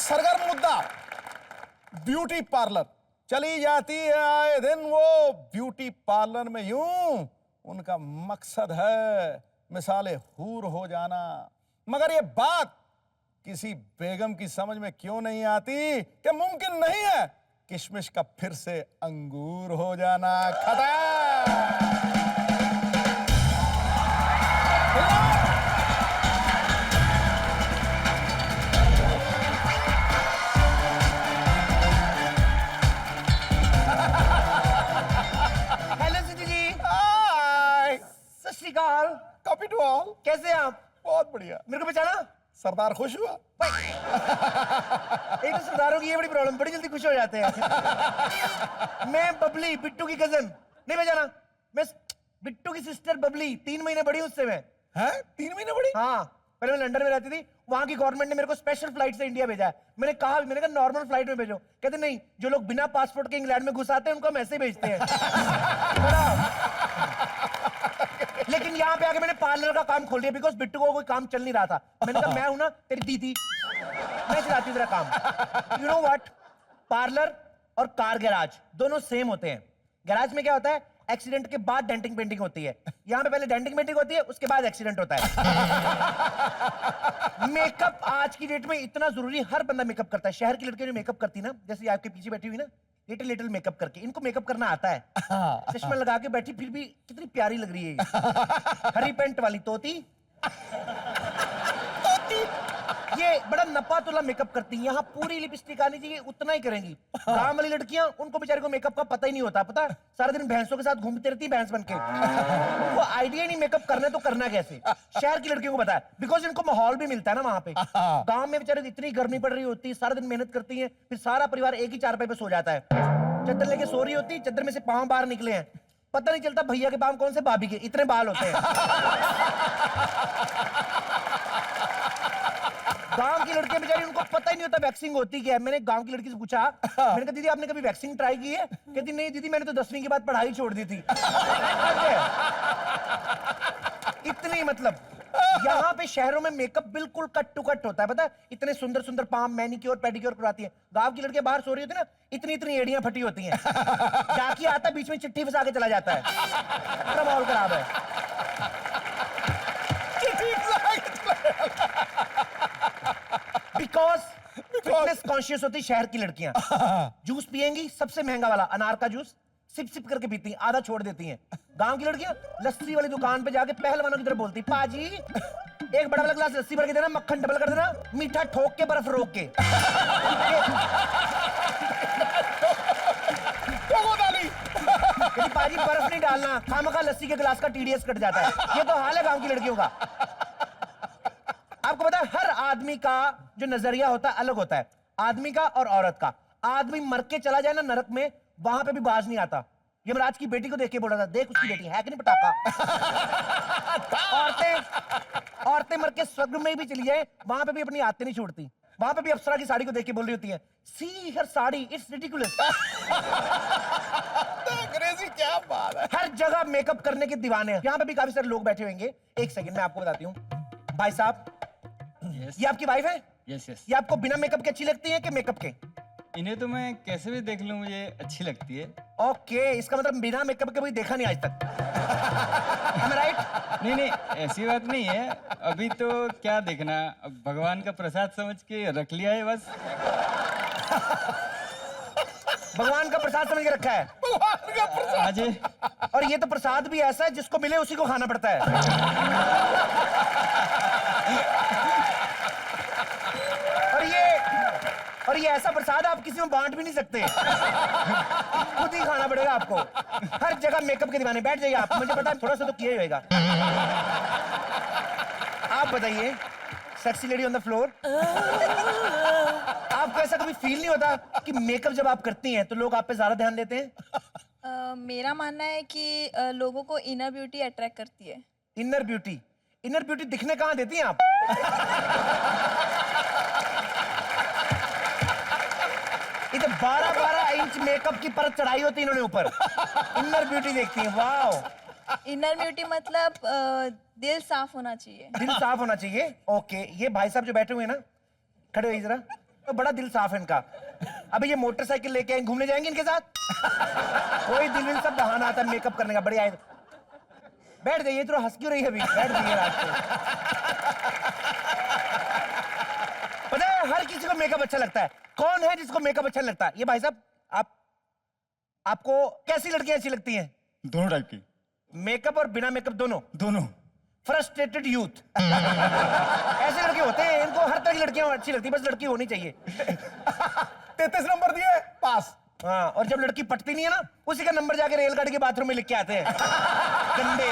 सरगर्म मुद्दा beauty parlour. चली जाती है आए दिन वो ब्यूटी पार्लर में यूं, उनका मकसद है मिसाले हूर हो जाना। मगर ये बात किसी बेगम की समझ में क्यों नहीं आती कि मुमकिन नहीं है किशमिश का फिर से अंगूर हो जाना। खत्म। Copy to all. कैसे हैं आप? बहुत बढ़िया। मेरे को पहचाना? सरदार खुश हुआ? एक तो सरदारों की ये बड़ी प्रॉब्लम, बड़ी जल्दी खुश हो जाते हैं। मैं बबली, बिट्टू की कजन। नहीं पहचाना? मैं बिट्टू की सिस्टर बबली, 3 महीने बड़ी हूं उससे मैं। हैं? 3 महीने बड़ी? हाँ, पहले मैं लंदन में रहती थी, वहां की गवर्नमेंट ने मेरे को स्पेशल फ्लाइट से इंडिया भेजा है। मैंने कहा नॉर्मल फ्लाइट में भेजो। कहते नहीं, जो लोग बिना पासपोर्ट के इंग्लैंड में घुस आते हैं उनको हम ऐसे भेजते हैं। लेकिन यहाँ पे आके मैंने पार्लर का काम खोल दिया, बिकॉज बिट्टू को कोई काम चल नहीं रहा था। मैंने कहा मैं हूं ना तेरी दीदी, मैं चलाती हूँ तेरा काम। यू नो व्हाट, पार्लर और कार गैराज दोनों सेम होते हैं। गैराज में क्या होता है, एक्सीडेंट के बाद डेंटिंग पेंटिंग होती है। यहाँ पे पहले डेंटिंग पेंटिंग होती है, उसके बाद एक्सीडेंट होता है। मेकअप आज की डेट में इतना जरूरी, हर बंदा मेकअप करता है। शहर की लड़कियां जो मेकअप करती ना, जैसे आपके पीछे बैठी हुई ना, लिटिल लिटिल मेकअप करके, इनको मेकअप करना आता है। चश्मा लगा के बैठी, फिर भी कितनी प्यारी लग रही है ये। हरी पेंट वाली तोती, ये बड़ा नपा तुला मेकअप करती है। यहाँ पूरी लिपस्टिक आनी चाहिए, उतना ही करेंगी। गांव वाली लड़कियां, उनको बेचारे को मेकअप का पता ही नहीं होता। पता, सारा दिन भैंसों के साथ घूमती रहती, भैंस बन के। उनको आइडिया ही नहीं मेकअप करना है तो करना कैसे। शहर की लड़कियों को पता है, बिकॉज इनको माहौल भी मिलता है ना वहां पे। गांव में बेचारे इतनी गर्मी पड़ रही होती है, सारा दिन मेहनत करती है, फिर सारा परिवार एक ही चारपाई पे सो जाता है। चद्दर लेके सो रही होती, चद्दर में से पांव बाहर निकले हैं, पता नहीं चलता भैया के पांव कौन से भाभी के, इतने बाल होते हैं। गांव की लड़कियां बेचारी, उनको पता ही नहीं होता वैक्सिंग होती क्या है। मैंने गांव की लड़की से पूछा, मैंने कहा दीदी आपने कभी वैक्सिंग ट्राई की है? कहती नहीं दीदी, मैंने तो 10वीं के बाद पढ़ाई छोड़ दी थी। इतनी मतलब यहाँ पे शहरों में मेकअप बिल्कुल कट टू कट होता है। पता है, इतने सुंदर सुंदर पाम मैनिक्योर पेडिक्योर कराती है। गांव की लड़कियां बाहर सो रही होती है ना, इतनी इतनी एड़ियां फटी होती हैं। जाकी आता बीच में चिट्ठी फंसा के चला जाता है। पूरा माहौल खराब है। बिकॉज फिटनेस कॉन्शियस होती शहर की लड़कियां। जूस पिएंगी सबसे महंगा वाला अनार का जूस, सिप सिप करके पीती हैं, आधा छोड़ देती हैं। गांव की लड़कियां लस्सी वाली दुकान पे जाके पहलवानों की तरह बोलती, पाजी एक बड़ा वाला गिलास लस्सी भर के देना, मक्खन डबल कर देना, मीठा ठोक के बर्फ रोक के। पाजी बर्फ नहीं डालना, खामखा लस्सी के गिलास का टीडीएस कट जाता है। ये तो हाल है गांव की लड़कियों का। आपको पता है, हर आदमी का जो नजरिया होता है अलग होता है, आदमी का और औरत का। आदमी मर के चला जाए ना नरक में, वहां पे भी बाज नहीं आता। यमराज की बेटी को देख के बोल रहा था, देख उसकी बेटी है कि नहीं पटाखा। औरतें मर के स्वर्ग में भी चली जाए, वहां पे भी अपनी आदतें नहीं छोड़ती। वहां पे भी अप्सरा की साड़ी को देख के बोल रही होती है, सी हर साड़ी, इट्स रिडिकुलस। क्या बात है। हर जगह मेकअप करने के दीवाने हैं। यहाँ पे भी काफी सारे लोग बैठे होंगे। एक सेकंड मैं आपको बताती हूँ। भाई साहब, ये आपकी वाइफ है? Yes yes. ये आपको बिना मेकअप के अच्छी लगती है कि मेकअप के? इन्हें तो मैं कैसे भी देख लूं, मुझे अच्छी लगती है। ओके, इसका मतलब बिना मेकअप के कोई देखा नहीं आज तक। Am I right? नहीं नहीं, ऐसी बात नहीं है। अभी तो क्या देखना, अब भगवान का प्रसाद समझ के रख लिया है बस। भगवान का प्रसाद समझ के रखा है? भगवान का प्रसाद। हाँ जी। और ये तो प्रसाद भी ऐसा है जिसको मिले उसी को खाना पड़ता है। और ये ऐसा प्रसाद आप किसी में बांट भी नहीं सकते, खुद ही खाना पड़ेगा आपको। हर जगह मेकअप के दीवाने। बैठ जाइए आप, मुझे पता है थोड़ा सा तो किया ही होगा। आप बताइए, sexy lady on the floor, आपको ऐसा कभी फील नहीं होता कि मेकअप जब आप करती हैं तो लोग आप पे ज्यादा ध्यान देते हैं? मेरा मानना है कि लोगों को इनर ब्यूटी अट्रैक्ट करती है। Inner beauty? इनर ब्यूटी दिखने कहाँ देती हैं आप? इधर 12-12 इंच मेकअप की परत चढ़ाई होती है इन्होंने ऊपर, इनर ब्यूटी देखती हैं। वाह। इनर ब्यूटी मतलब दिल साफ होना चाहिए। दिल साफ होना चाहिए। ओके, ये भाई साहब जो बैठे हुए हैं ना, खड़े होइए जरा। तो बड़ा दिल साफ है इनका। अभी ये मोटरसाइकिल लेके आए, घूमने जाएंगे इनके साथ? कोई दिल विल सब बहाना आता है मेकअप करने का। बढ़िया है, बैठ जाइए। थोड़ा हंस क्यों रही है अभी? बैठ जाइए रात को। पता है हर किसी को मेकअप अच्छा लगता है। कौन है जिसको मेकअप अच्छा लगता है? ये भाई साहब, आपको कैसी लड़कियां अच्छी लगती हैं? दोनों टाइप की। मेकअप और बिना मेकअप दोनों? दोनों। Frustrated youth. ऐसे लड़के होते हैं, इनको हर तरह की लड़कियां अच्छी लगती है, बस लड़की होनी चाहिए। 33 नंबर दिए, पास। हाँ, और जब लड़की पटती नहीं है ना, उसी का नंबर जाके रेलगाड़ी के बाथरूम में लिख के आते हैं। गंदे।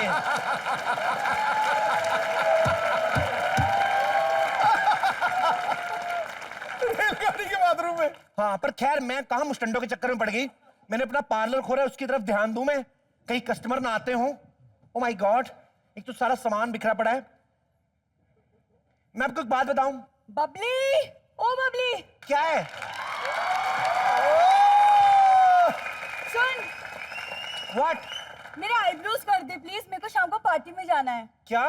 रेलगाड़ी के बाथरूम में? हाँ, पर खैर मैं कहाँ मुस्टंडों के चक्कर में पड़ गई। मैंने अपना पार्लर खोला है, उसकी तरफ ध्यान दूं मैं, कहीं कस्टमर ना आते हों। ओ माय गॉड, एक तो सारा सामान बिखरा पड़ा है। मैं आपको एक बात बताऊं। बबली, ओ बबली, क्या है? सुन, व्हाट? मेरे आईब्रोज कर दे प्लीज, मेरे को शाम को पार्टी में जाना है। क्या?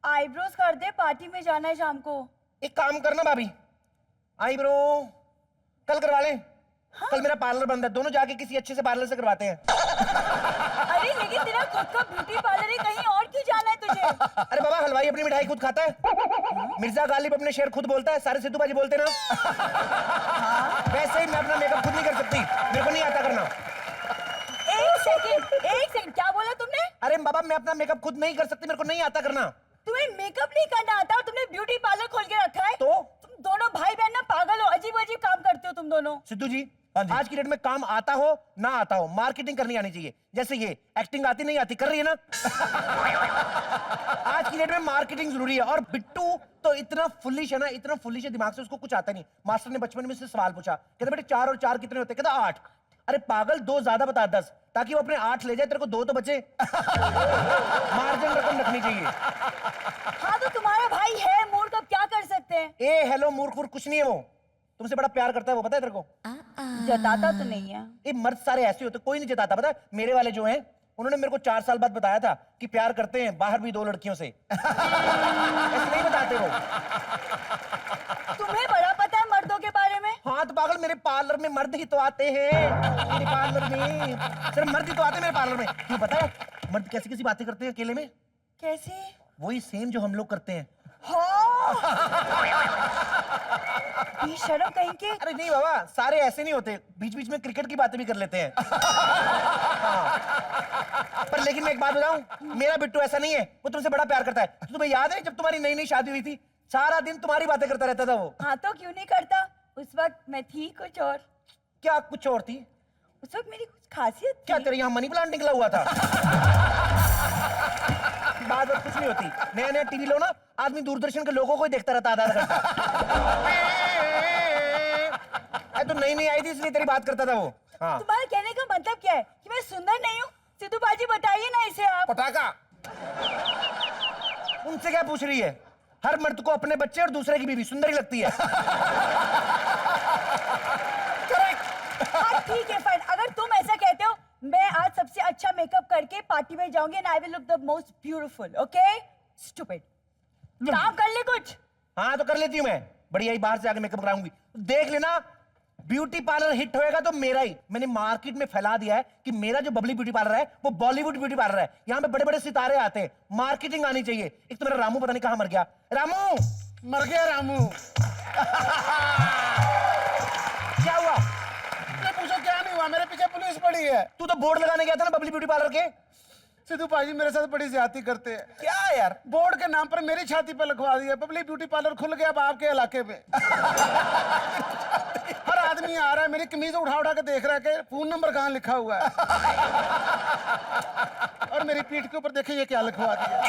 आईब्रोज कर दे, पार्टी में जाना है शाम को। एक काम करना भाभी, आईब्रो कल करवा लें। हाँ? कल मेरा पार्लर बंद है, दोनों जाके किसी अच्छे से पार्लर से करवाते हैं। अरे लेकिन तेरा खुद का ब्यूटी पार्लर है, कहीं और क्यों जाना है तुझे? अरे बाबा, हलवाई अपनी मिठाई खुद खाता है। मिर्जा गालिब अपने शेर खुद बोलता है, सारे सिद्धू बाजी बोलते ना। वैसे ही मैं अपना मेकअप खुद नहीं कर सकती, मेरे को नहीं आता करना। एक सेकंड, क्या बोला तुमने? अरे बाबा, मैं अपना मेकअप खुद नहीं कर सकती, मेरे को नहीं आता करना। तुम्हें मेकअप नहीं करना आता और तुमने ब्यूटी पार्लर खोल के रखा है? तो तुम दोनों भाई बहन ना पागल हो, अजीब अजीब काम करते हो तुम दोनों। सिद्धू जी, आज की डेट में काम आता हो ना आता हो, मार्केटिंग करनी आनी चाहिए। जैसे ये एक्टिंग आती नहीं आती, कर रही है ना। आज की डेट में मार्केटिंग जरूरी है। और बिट्टू तो इतना फुलिश है ना, इतना फुलिश है दिमाग से, उसको कुछ आता नहीं। मास्टर ने बचपन में से सवाल पूछा, कहता बेटे 4 और 4 कितने होते? कहता 8। अरे पागल, 2 ज्यादा बता 10, ताकि वो अपने 8 ले जाए, तेरे को 2 तो बचे। मार्जिन रकम रखनी चाहिए। हाँ तो तुम्हारा भाई है मूर्ख, अब क्या कर सकते हैं? ए हेलो मूर्ख कुछ नहीं है, वो तुमसे बड़ा प्यार करता है, वो पता है तेरे को? जताता तो नहीं है। ये मर्द सारे ऐसे होते, कोई नहीं जताता। पता है मेरे वाले जो हैं, उन्होंने मेरे को 4 साल बाद बताया था कि प्यार करते हैं बाहर भी 2 लड़कियों से। ऐसे नहीं बताते वो। तुम्हें बड़ा पता है मर्दों के बारे में? हाँ तो पागल, मेरे पार्लर में मर्द ही तो आते हैं। मेरे पार्लर में सिर्फ मर्द ही तो आते हैं मेरे पार्लर में। क्यों पता है मर्द कैसी कैसी बातें करते हैं अकेले में? कैसे? वही सेम जो हम लोग करते हैं। शर्म कहीं के। अरे नहीं बाबा, सारे ऐसे नहीं होते, बीच बीच में क्रिकेट की बातें भी कर लेते हैं। हाँ। पर लेकिन मैं एक बात बताऊं, मेरा बिट्टू ऐसा नहीं है, वो तुमसे बड़ा प्यार करता है। तो तुम्हें याद है जब तुम्हारी नई नई शादी हुई थी, सारा दिन तुम्हारी बातें करता रहता था वो। हाँ तो क्यों नहीं करता? उस वक्त मैं थी कुछ और। क्या कुछ और थी? उस वक्त मेरी कुछ खासियत थी। क्या तेरे यहाँ मनी प्लांट निकला हुआ था? बात कुछ नहीं होती। नया नया टीवी लो ना, आदमी दूरदर्शन के लोगों को ही देखता रहता आधा घंटा। तो नई नई आई थी इसलिए तेरी बात करता था वो। हाँ। तुम्हारा कहने का मतलब क्या है कि मैं सुंदर नहीं हूँ? सिद्धू बाजी बताइए ना इसे आप। पटाखा। उनसे क्या पूछ रही है? हर मर्द को अपने बच्चे और दूसरे की बीवी सुंदर ही लगती है। हाँ ठीक है फाइन, अगर तुम ऐसा कहते हो, मैं आज सबसे अच्छा मेकअप करके पार्टी में जाऊंगी and I will look the most beautiful. Okay stupid, काम कर ले कुछ। हाँ तो कर लेती हूँ मैं, बढ़िया ही बाहर से आके मेकअप कराऊंगी। देख लेना, ब्यूटी पार्लर हिट होएगा तो मेरा ही। मैंने मार्केट में फैला दिया है कि मेरा जो बबली ब्यूटी पार्लर है वो बॉलीवुड ब्यूटी पार्लर है। यहाँ पे बड़े बड़े सितारे आते हैं, मार्केटिंग आनी चाहिए। एक तो मेरा रामू पता नहीं कहाँ मर गया। रामू मर गया रामू। क्या हुआ? मैं पूछो क्या नहीं हुआ, मेरे पीछे पुलिस पड़ी है। तू तो बोर्ड लगाने गया था ना बबली ब्यूटी पार्लर के। सिद्धू भाई मेरे साथ बड़ी ज्यादती करते हैं। क्या यार? बोर्ड के नाम पर मेरी छाती पर लिखवा दिया, बबली ब्यूटी पार्लर खुल गया अब आपके इलाके पे। हर आदमी आ रहा है, मेरी कमीज उठा उठा के देख रहा है कि फोन नंबर कहाँ लिखा हुआ है। और मेरी पीठ के ऊपर देखिए ये क्या लिखवा दिया,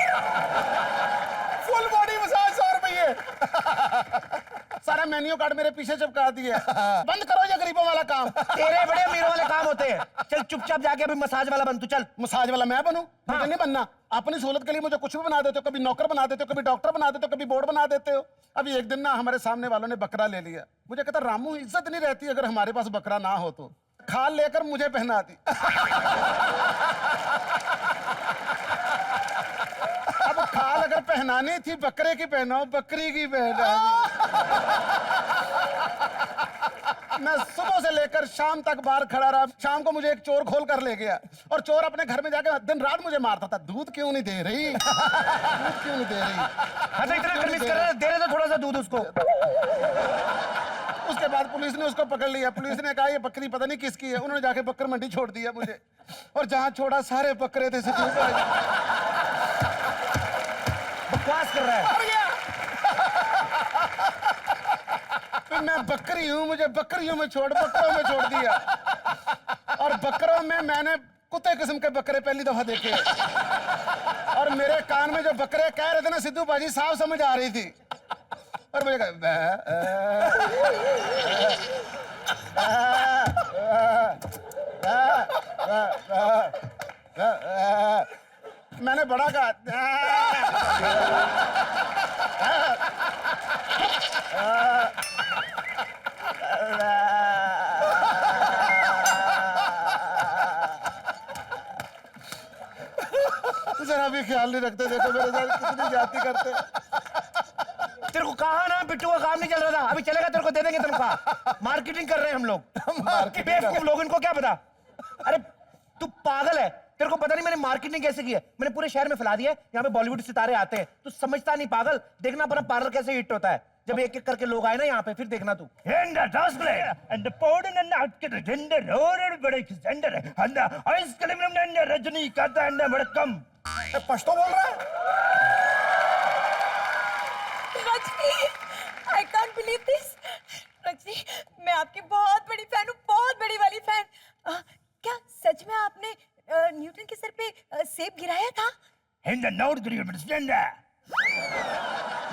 फुल बॉडी मसाज 100 रुपये। सारा मेन्यू कार्ड मेरे पीछे चिपका दिया। बंद करो ये गरीबों वाला काम। तेरे बड़े अमीरों वाले काम होते हैं। चल चुपचाप जाके अभी मसाज वाला बन तू। चल मसाज वाला मैं बनूं? मुझे नहीं बनना। अपनी सहूलत के लिए मुझे कुछ भी बना देते हो, कभी नौकर बना देते हो, कभी डॉक्टर बना देते हो, कभी बोर्ड बना देते हो। अभी एक दिन ना हमारे सामने वालों ने बकरा ले लिया। मुझे कहता रामू इज्जत नहीं रहती अगर हमारे पास बकरा ना हो तो। खाल लेकर मुझे पहना दी। अब खाल अगर पहनानी थी बकरे की पहनाओ, बकरी की पहना दी। मैं सुबह से लेकर शाम तक बाहर खड़ा रहा। शाम को मुझे एक चोर खोल कर ले गया और चोर अपने घर में जाके दिन रात मुझे मारता था, दूध क्यों नहीं दे रही, दूध क्यों नहीं दे रही। हाँ तो इतना कन्विंस कर रहे हैं, दे रहे तो थोड़ा सा दूध उसको। उसके बाद पुलिस ने उसको पकड़ लिया। पुलिस ने कहा ये बकरी पता नहीं किसकी है। उन्होंने जाके बकर मंडी छोड़ दिया मुझे, और जहां छोड़ा सारे बकरे थे। बकवास कर रहा है। फिर मैं बकरी हूं, मुझे बकरियों में छोड़, बकरों में छोड़ दिया। और बकरों में मैंने कुत्ते किस्म के बकरे पहली दफा देखे, और मेरे कान में जो बकरे कह रहे थे ना सिद्धू बाजी, साफ समझ आ रही थी। और मुझे मैंने बड़ा कहा जरा भी ख्याल नहीं रखते। देखो मेरे साथ कितनी जाती करते। तेरे को कहा ना पिट्टू का काम नहीं चल रहा था, अभी चलेगा, तेरे को दे देंगे तनख्वाह। मार्केटिंग कर रहे हैं हम लोग, बेवकूफ लोग, इनको क्या पता। अरे तू पागल है, तेरे को पता नहीं मैंने मार्केटिंग कैसे की है। मैंने पूरे शहर में फैला दिया है, यहाँ पे बॉलीवुड सितारे आते हैं। तू समझता नहीं पागल, देखना अपना पार्लर कैसे हिट होता है। जब एक एक करके लोग आए ना यहाँ पे, फिर देखना तू। पश्तो बोल रहा है। Rajni, I can't believe this. Rajni, मैं आपकी बहुत बड़ी फैन हूँ, बहुत बड़ी वाली फैन। क्या सच में आपने न्यूटन के सर पे सेब गिराया था?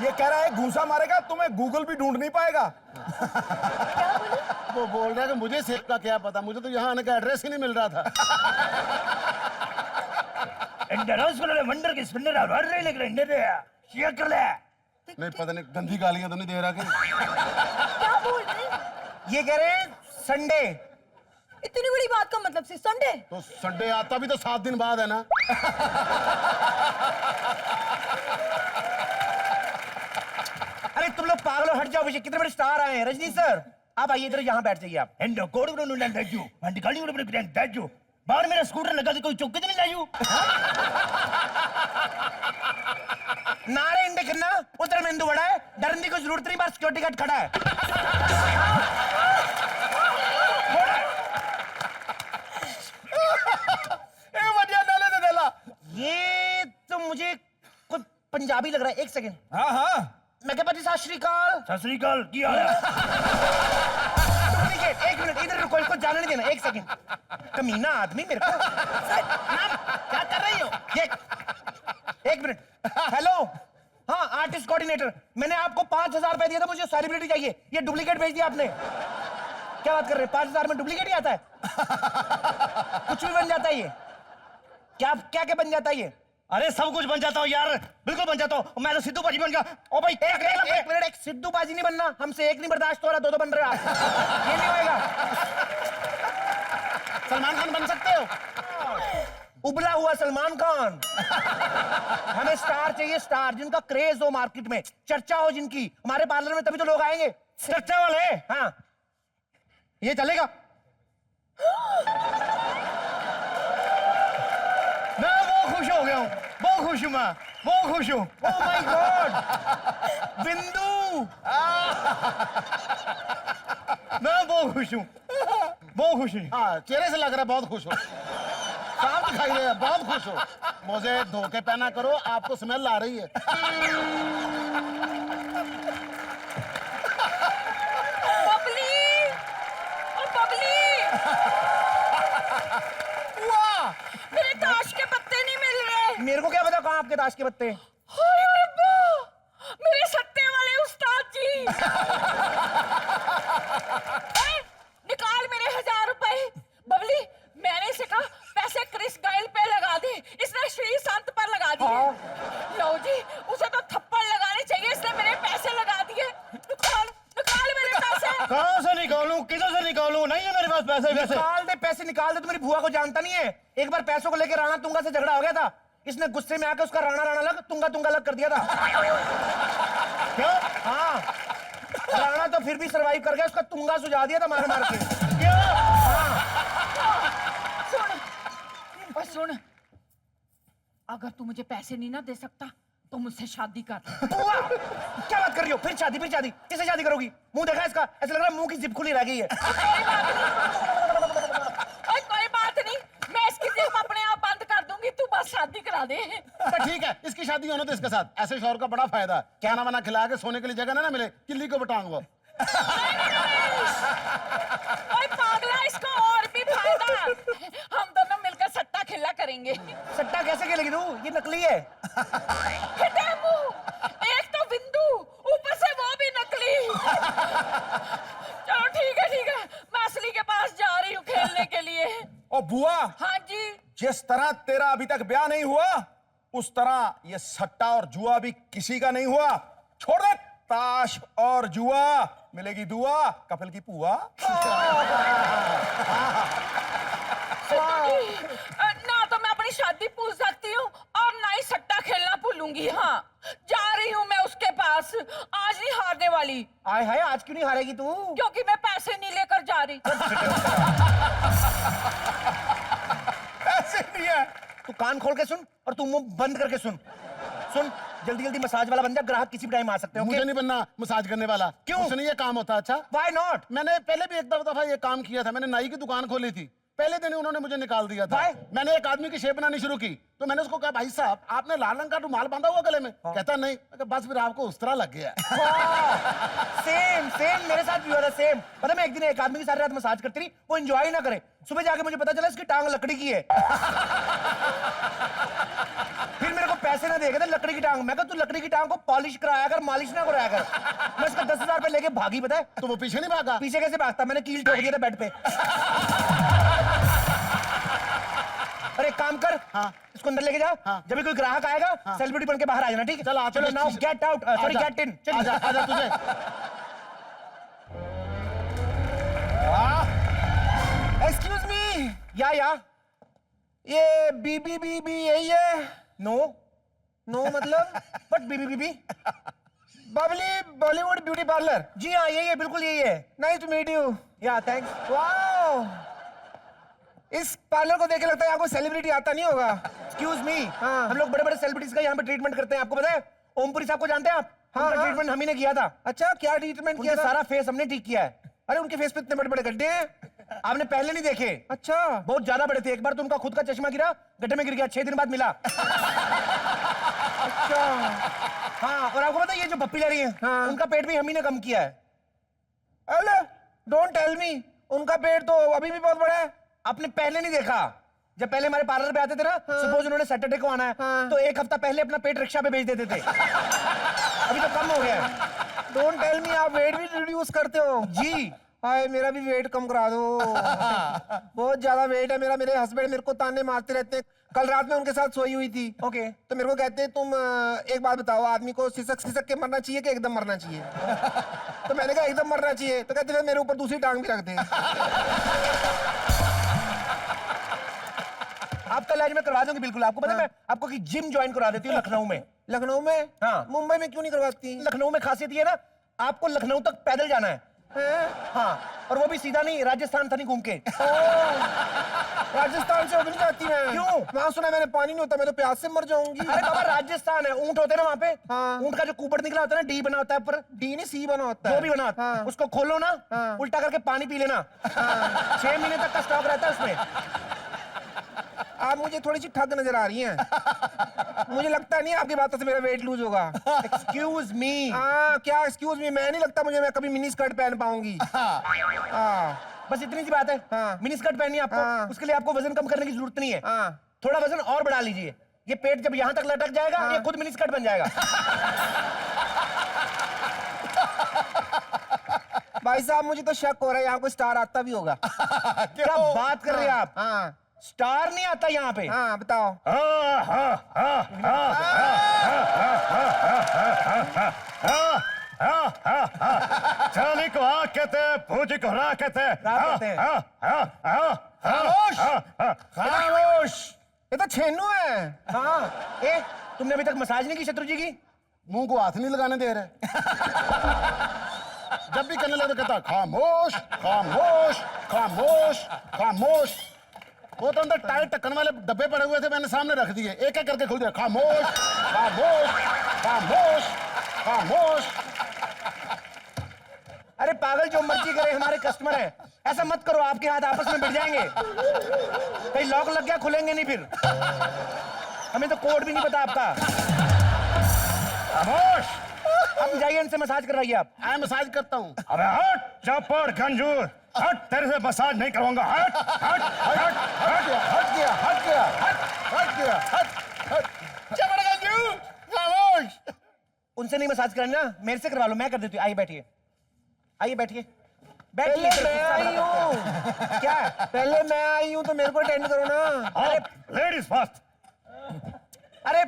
ये कह रहा है घूसा मारेगा तुम्हें गूगल भी ढूंढ नहीं पाएगा। वो बोल रहा है कि मुझे सेब का क्या पता, मुझे तो यहाँ आने का एड्रेस ही नहीं मिल रहा था। नहीं पता नहीं गंदी गालियां तो नहीं दे रहा कि? क्या बोल रहे हैं? ये कह रहे हैं संडे। इतनी बड़ी बात का मतलब से संडे? तो संडे आता भी तो 7 दिन बाद है ना। अरे तुम लोग पागल हो, हट जाओ। पीछे कितने बड़े स्टार आए हैं। रजनी सर आप आइए इधर, यहाँ बैठ जाइए आप। बाहर मेरा स्कूटर लगा तो कोई चौके तो नहीं लायू। नारे इंडे करना उधर मेंदू बड़ा है, डरने की कोई जरूरत नहीं, बाहर सिक्योरिटी गार्ड खड़ा है। ये तो मुझे कुछ पंजाबी लग रहा है। एक सेकंड। हाँ हाँ, मैं क्या पति सत श्री अकाल। सत श्री अकाल, की हाल है? एक मिनट इधर रुको, इसको जाने नहीं देना। एक सेकंड। कमीना आदमी मेरे को। नाम क्या कर रही हो? एक मिनट। हेलो, हाँ आर्टिस्ट कोऑर्डिनेटर, मैंने आपको 5000 रुपए दिया था, मुझे सेलिब्रिटी चाहिए। ये डुप्लीकेट भेज दिया आपने। क्या बात कर रहे हैं? 5000 में डुप्लीकेट ही आता है? कुछ भी बन जाता है ये? क्या क्या क्या बन जाता है ये? अरे सब कुछ बन जाता हूँ यार, बिल्कुल बन जाता हूँ। मैं तो सिद्धू बाजी बन गया। ओ भाई एक मिनट, एक सिद्धू बाजी नहीं बनना, हमसे एक नहीं बर्दाश्त हो रहा, दो बन रहे हो आप। ये नहीं होएगा। सलमान खान बन सकते हो? उबला हुआ सलमान खान। हमें स्टार चाहिए, स्टार जिनका क्रेज हो, मार्केट में चर्चा हो जिनकी। हमारे पार्लर में तभी तो लोग आएंगे। चर्चा वाले। हाँ ये चलेगा। मैं बहुत खुश हो गया हूँ, बहुत खुश हूँ मैं, बहुत खुश हूँ। ओह माय गॉड, बिंदु। मैं बहुत खुश हूँ, बहुत खुश हूँ। हाँ चेहरे से लग रहा है बहुत खुश हो, साफ दिखाई दे रहा है बहुत खुश हो। मुझे धोखे पहना करो, आपको स्मेल आ रही है। बबली, ओ बबली, वाह, मेरे ताश के पत्ते नहीं मिल रहे। मेरे को क्या पता कहाँ आपके ताश के पत्ते। हाय रब्बा, मेरे सट्टे वाले उस्ताद जी। निकाल मेरे 1000 रुपए। बबली, मैंने इसे कहा पैसे क्रिस गाइल पे लगा दे, इसने श्री संत पर लगा दिए। लो जी, उसे तो थप्पड़ लगाने चाहिए, इसने मेरे पैसे लगा दिए। निकाल, निकाल मेरे पैसे। कहाँ से निकालूं, किधर से निकालूं? नहीं है मेरे पास पैसे वैसे। निकाल दे पैसे, निकाल दे। तुम्हारी बुआ को जानता नहीं है? एक बार पैसों को लेकर राणा तुंगा से झगड़ा हो गया था, इसने गुस्से में आकर उसका राणा राणा लग, तुंगा तुंगा लग कर दिया था। क्या? हाँ राणा तो फिर भी सरवाइव कर गया, उसका तुंगा सुझा दिया था मार मार के। सुन और सुन, अगर तू मुझे पैसे नहीं ना दे सकता तो मुझसे शादी कर। बुआ, क्या बात कर रही हो? फिर शादी फिर शादी, किससे शादी करोगी? मुंह देखा इसका, ऐसा लग रहा है मुंह की जिप खुली रह गई है। कोई बात नहीं, मैं इसकी जिप अपने आप बंद कर दूंगी, तू बस शादी करा दे। तो ठीक है, इसकी शादी होने दो इसके साथ। ऐसे शौहर का बड़ा फायदा है, क्या ना बना खिला के सोने के लिए जगह ना मिले, किल्ली को बटांग वो। ओए पागला, इसका और भी फायदा, हम दोनों मिलकर सट्टा खेला करेंगे। सट्टा कैसे खेलेगी तू? ये नकली है। हिटे मुंह, एक तो बिंदु, ऊपर से वो भी नकली। चलो ठीक है, मैं असली के पास जा रही हूँ खेलने के लिए। ओ बुआ, हाँ जी। जिस तरह तेरा अभी तक ब्याह नहीं हुआ, उस तरह ये सट्टा और जुआ भी किसी का नहीं हुआ। छोड़ दे ताश और जुआ, मिलेगी दुआ कपिल की पुआ। ना तो मैं अपनी शादी भूल सकती हूँ और ना ही सट्टा खेलना भूलूंगी। हाँ, जा रही हूँ मैं उसके पास, आज नहीं हारने वाली। आय हाय, आज क्यों नहीं हारेगी तू? क्योंकि मैं पैसे नहीं लेकर जा रही। ऐसे नहीं है। तू कान खोल के सुन और तू मुंह बंद करके सुन। सुन, जल्दी जल्दी मसाज वाला बन जा, ग्राहक किसी भी टाइम आ सकते हैं। मुझे नहीं बनना मसाज करने वाला। क्यों? मुझसे नहीं ये काम होता। अच्छा, Why not? मैंने पहले भी एक दफा ये काम किया था। मैंने नाई की दुकान खोली थी, पहले दिन ही उन्होंने मुझे निकाल दिया था। Why? मैंने एक आदमी की शेप बनानी शुरू की, तो मैंने उसको कहा, भाई साहब आपने लाल रंग का रुमाल बांधा हुआ गले में? कहता नहीं। मैं कहा, बस फिर आपको उस तरह लग गया। सेम सेम मेरे साथ भी हुआ था, सेम। पता मैं एक दिन एक आदमी की सारी रात मसाज करती रही, वो एंजॉय ना करे। सुबह जाके मुझे पता चला इसकी टांग लकड़ी की है। फिर मेरे को पैसे ना देगा था लकड़ी की टांग। मैं कहा तू लकड़ी की टांग को पॉलिश कराया कर, मालिश ना कराया कर। मैं इसका 10,000 रुपए लेके भागी, पता है? तो वो पीछे नहीं भागा? पीछे कैसे भागता, मैंने कील ठोक दिया था बेड पे। अरे एक काम कर, हाँ। इसको अंदर लेके जा। हाँ। जब भी कोई ग्राहक आएगा, सेलिब्रिटी बन के बाहर आ जाना, ठीक है? चल, आ, चलो now get out, sorry get in. चल आजा आजा तुझे। Excuse me. या ये बीबी यही है? नो नो मतलब but BB Babli Bollywood beauty parlour. जी हाँ, यही है, बिल्कुल यही है। Nice to meet you. Yeah thanks. Wow, इस पार्लर को देख के लगता है यहाँ कोई सेलिब्रिटी आता नहीं होगा। एक्सक्यूज मी, हम लोग बड़े बड़े सेलिब्रिटीज का यहाँ पे ट्रीटमेंट करते हैं, आपको पता है? ओमपुरी साहब को जानते हैं आप? हाँ, ट्रीटमेंट हम ही ने किया था। अच्छा, क्या ट्रीटमेंट किया? सारा फेस हमने ठीक किया है। अरे उनके फेस पे इतने बड़े बड़े गड्ढे हैं, आपने पहले नहीं देखे? अच्छा, बहुत ज्यादा बड़े थे। एक बार तो उनका खुद का चश्मा गिरा, गड्ढे में गिर गया, 6 दिन बाद मिला। अच्छा हाँ, और आपको पता है ये जो पप्पी ले रही है, उनका पेट भी हम ही ने कम किया है। अरे डोंट टेल मी, उनका पेट तो अभी भी बहुत बड़ा है। आपने पहले नहीं देखा? जब पहले हमारे पार्लर पे आते थे ना, सपोज उन्होंने सैटरडे को आना है, तो एक हफ्ता पहले अपना पेट रिक्शा पे भेज देते थे। अभी तो कम हो गया है। डोंट टेल मी, आप वेट भी रिड्यूस करते हो? जी। हाय, मेरा भी वेट कम करा दो। बहुत ज्यादा वेट है मेरा। मेरे हस्बैंड मेरे को ताने मारते रहते हैं। कल रात में उनके साथ सोई हुई थी। ओके। तो मेरे को कहते हैं तुम एक बात बताओ, आदमी को सिसक सिसक के मरना चाहिए कि एकदम मरना चाहिए? तो मैंने कहा एकदम मरना चाहिए। तो कहते फिर मेरे ऊपर दूसरी टांग भी रख दे। आपका इलाज मैं करवा दूंगी बिल्कुल। आपको पता है मैं आपको कि जिम ज्वाइन करा देती हूँ लखनऊ में। लखनऊ में? हाँ। मुंबई में क्यों नहीं करवाती? लखनऊ में खासियत ये ना, आपको लखनऊ तक पैदल जाना है। हाँ, और वो भी सीधा नहीं, राजस्थान था नहीं घूम के। राजस्थान से उधर नहीं जाती मैं। क्यों? वहाँ सुना मैंने पानी नहीं होता, मैं तो प्यास से मर जाऊंगी। अरे बाबा, राजस्थान है, ऊंट होते हैं ना वहाँ पे। हाँ। ऊंट का जो कुबड़ निकला होता है ना, डी बना होता है ऊपर। डी नहीं, सी बना होता है। जो भी बना होता है, उसको खोलो ना, उल्टा करके पानी पी लेना। 6 महीने तक का स्टॉक रहता है उसमें। आप मुझे थोड़ी सी ठग नजर आ रही हैं। मुझे लगता नहीं आपकी बातों से मेरा वेट लूज होगा। Excuse me. हाँ, क्या एक्सक्यूज मी? मैं नहीं लगता मुझे मैं कभी मिनी स्कर्ट पहन पाऊंगी। हाँ, बस इतनी सी बात है। हाँ। मिनी स्कर्ट पहनी आपको। हाँ। उसके लिए आपको वजन कम करने की जरूरत नहीं है। हाँ। थोड़ा वजन और बढ़ा लीजिए, ये पेट जब यहाँ तक लटक जाएगा, ये खुद मिनी स्कर्ट बन जाएगा। भाई साहब, मुझे तो शक हो रहा है यहाँ कोई स्टार आता भी होगा। क्या बात कर रहे हैं आप? हाँ। स्टार नहीं आता यहाँ पे? हाँ, बताओ। चाली को आ कहते हैं, भूजी को रा कहते हैं। खामोश, खामोश। ये तो छेनू है। हाँ। ए, तुमने अभी तक मसाज नहीं की शत्रु जी की? मुंह को हाथ नहीं लगाने दे रहे। जब भी करने लगे तो कहता खामोश खामोश खामोश खामोश। वो तो अंदर टायर ढक्कन वाले डब्बे पड़े हुए थे, मैंने सामने रख दिए, एक एक करके खोल दिया, खामोश खामोश खामोश खामोश। अरे पागल, जो मर्जी करे, हमारे कस्टमर है। ऐसा मत करो, आपके हाथ आपस में भिड़ जाएंगे। कहीं लॉक लग गया, खुलेंगे नहीं फिर। हमें तो कोड भी नहीं पता आपका। खामोश। अब जाइए, इनसे मसाज करवाइए आप। मैं मसाज करता हूँ। अबे हट चौपड़ खंजूर, हट, तेरे से मसाज नहीं करवाऊंगा। हट हट हट हट गया हट गया हट गया हट गया हट हट। चपड़ गंजू खामोश। उनसे नहीं मसाज करानी ना, मेरे से करवा लो, मैं कर देती हूँ। आइए बैठिए, आइए बैठिए बैठिए। मैं आई हूँ। क्या? पहले मैं आई हूँ तो मेरे को अटेंड करो ना। अरे लेडीज फर्स्ट। अरे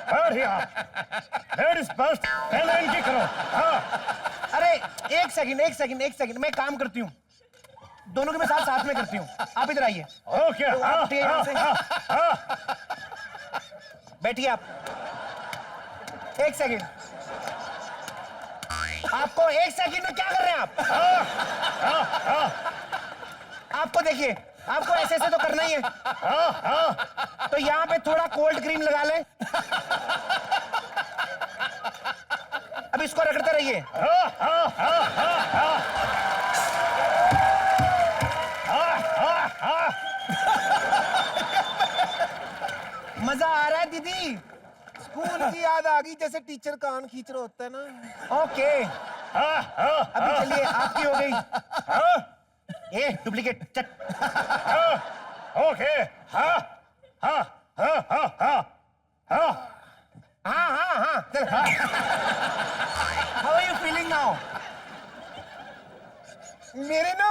बढ़िए आप, लेडीज फर्स्ट, पहले इनकी करो। हाँ अरे एक सेकंड, मैं काम करती हूँ, दोनों के मैं साथ में करती हूँ। आप इधर आइए, ओके। तो आप उठिए यहाँ से। हाँ। बैठिए आप। एक सेकंड, आपको एक सेकंड में क्या कर रहे हैं आप? आपको देखिए, आपको ऐसे ऐसे तो करना ही है। तो यहाँ पे थोड़ा कोल्ड क्रीम लगा लें। अब इसको रगड़ते रहिए। मजा आ रहा है दीदी? स्कूल की याद आ गई, जैसे टीचर कान खींच रहा होता है ना। ओके, अभी चलिए, आपकी हो गई। ये डुप्लीकेट चट। ओके। हाँ हाँ हाँ हाँ हाँ हाँ। हाँ चल। How are you feeling now? मेरे ना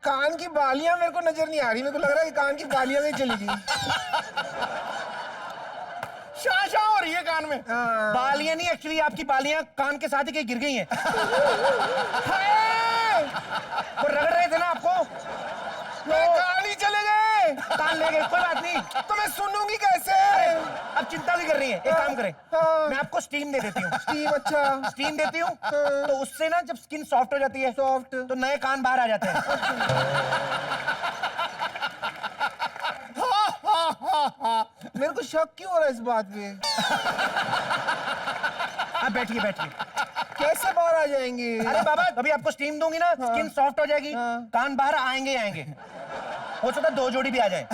कान की बालियां मेरे को नजर नहीं आ रही, मेरे को लग रहा है कि कान की बालियां भी चली गई। शाशा हो रही है कान में। बालियां नहीं, एक्चुअली आपकी बालियां कान के साथ ही कहीं गिर गई हैं। वो रगड़ रहे थे ना आपको, मेरे कान ही चले गए। कान ले गए। कोई बात नहीं, तो मैं सुनूंगी कैसे? अब चिंता भी कर रही है। एक काम करें, हाँ। मैं आपको स्टीम दे देती हूँ। स्टीम? अच्छा, स्टीम देती हूँ तो उससे ना जब स्किन सॉफ्ट हो जाती है, सॉफ्ट। तो नए कान बाहर आ जाते हैं। मेरे को शक क्यों हो रहा है इस बात पे? अब बैठिए बैठिए। कैसे बाहर आ जाएंगे? अरे बाबा, अभी आपको स्टीम दूंगी ना, स्किन सॉफ्ट हो जाएगी, कान बाहर आएंगे ही आएंगे। हो सकता है 2 जोड़ी भी आ जाए।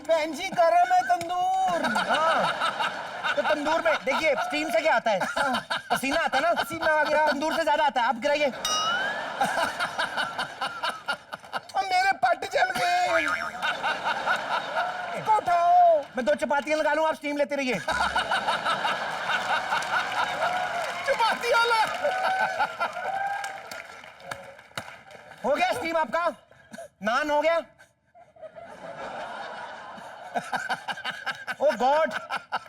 बहन जी, गरम है तंदूर। तो तंदूर में देखिए, स्टीम से क्या आता है? पसीना आता है ना, पसीना आ गया। तंदूर से ज्यादा आता है। आप गिराइए। और मेरे पट जल गए। इसको उठाओ। मैं 2 चपातियां लगा लूं, आप स्टीम लेते रहिए। चपाती वाला। हो गया स्टीम आपका? नान हो गया? ओ गॉड,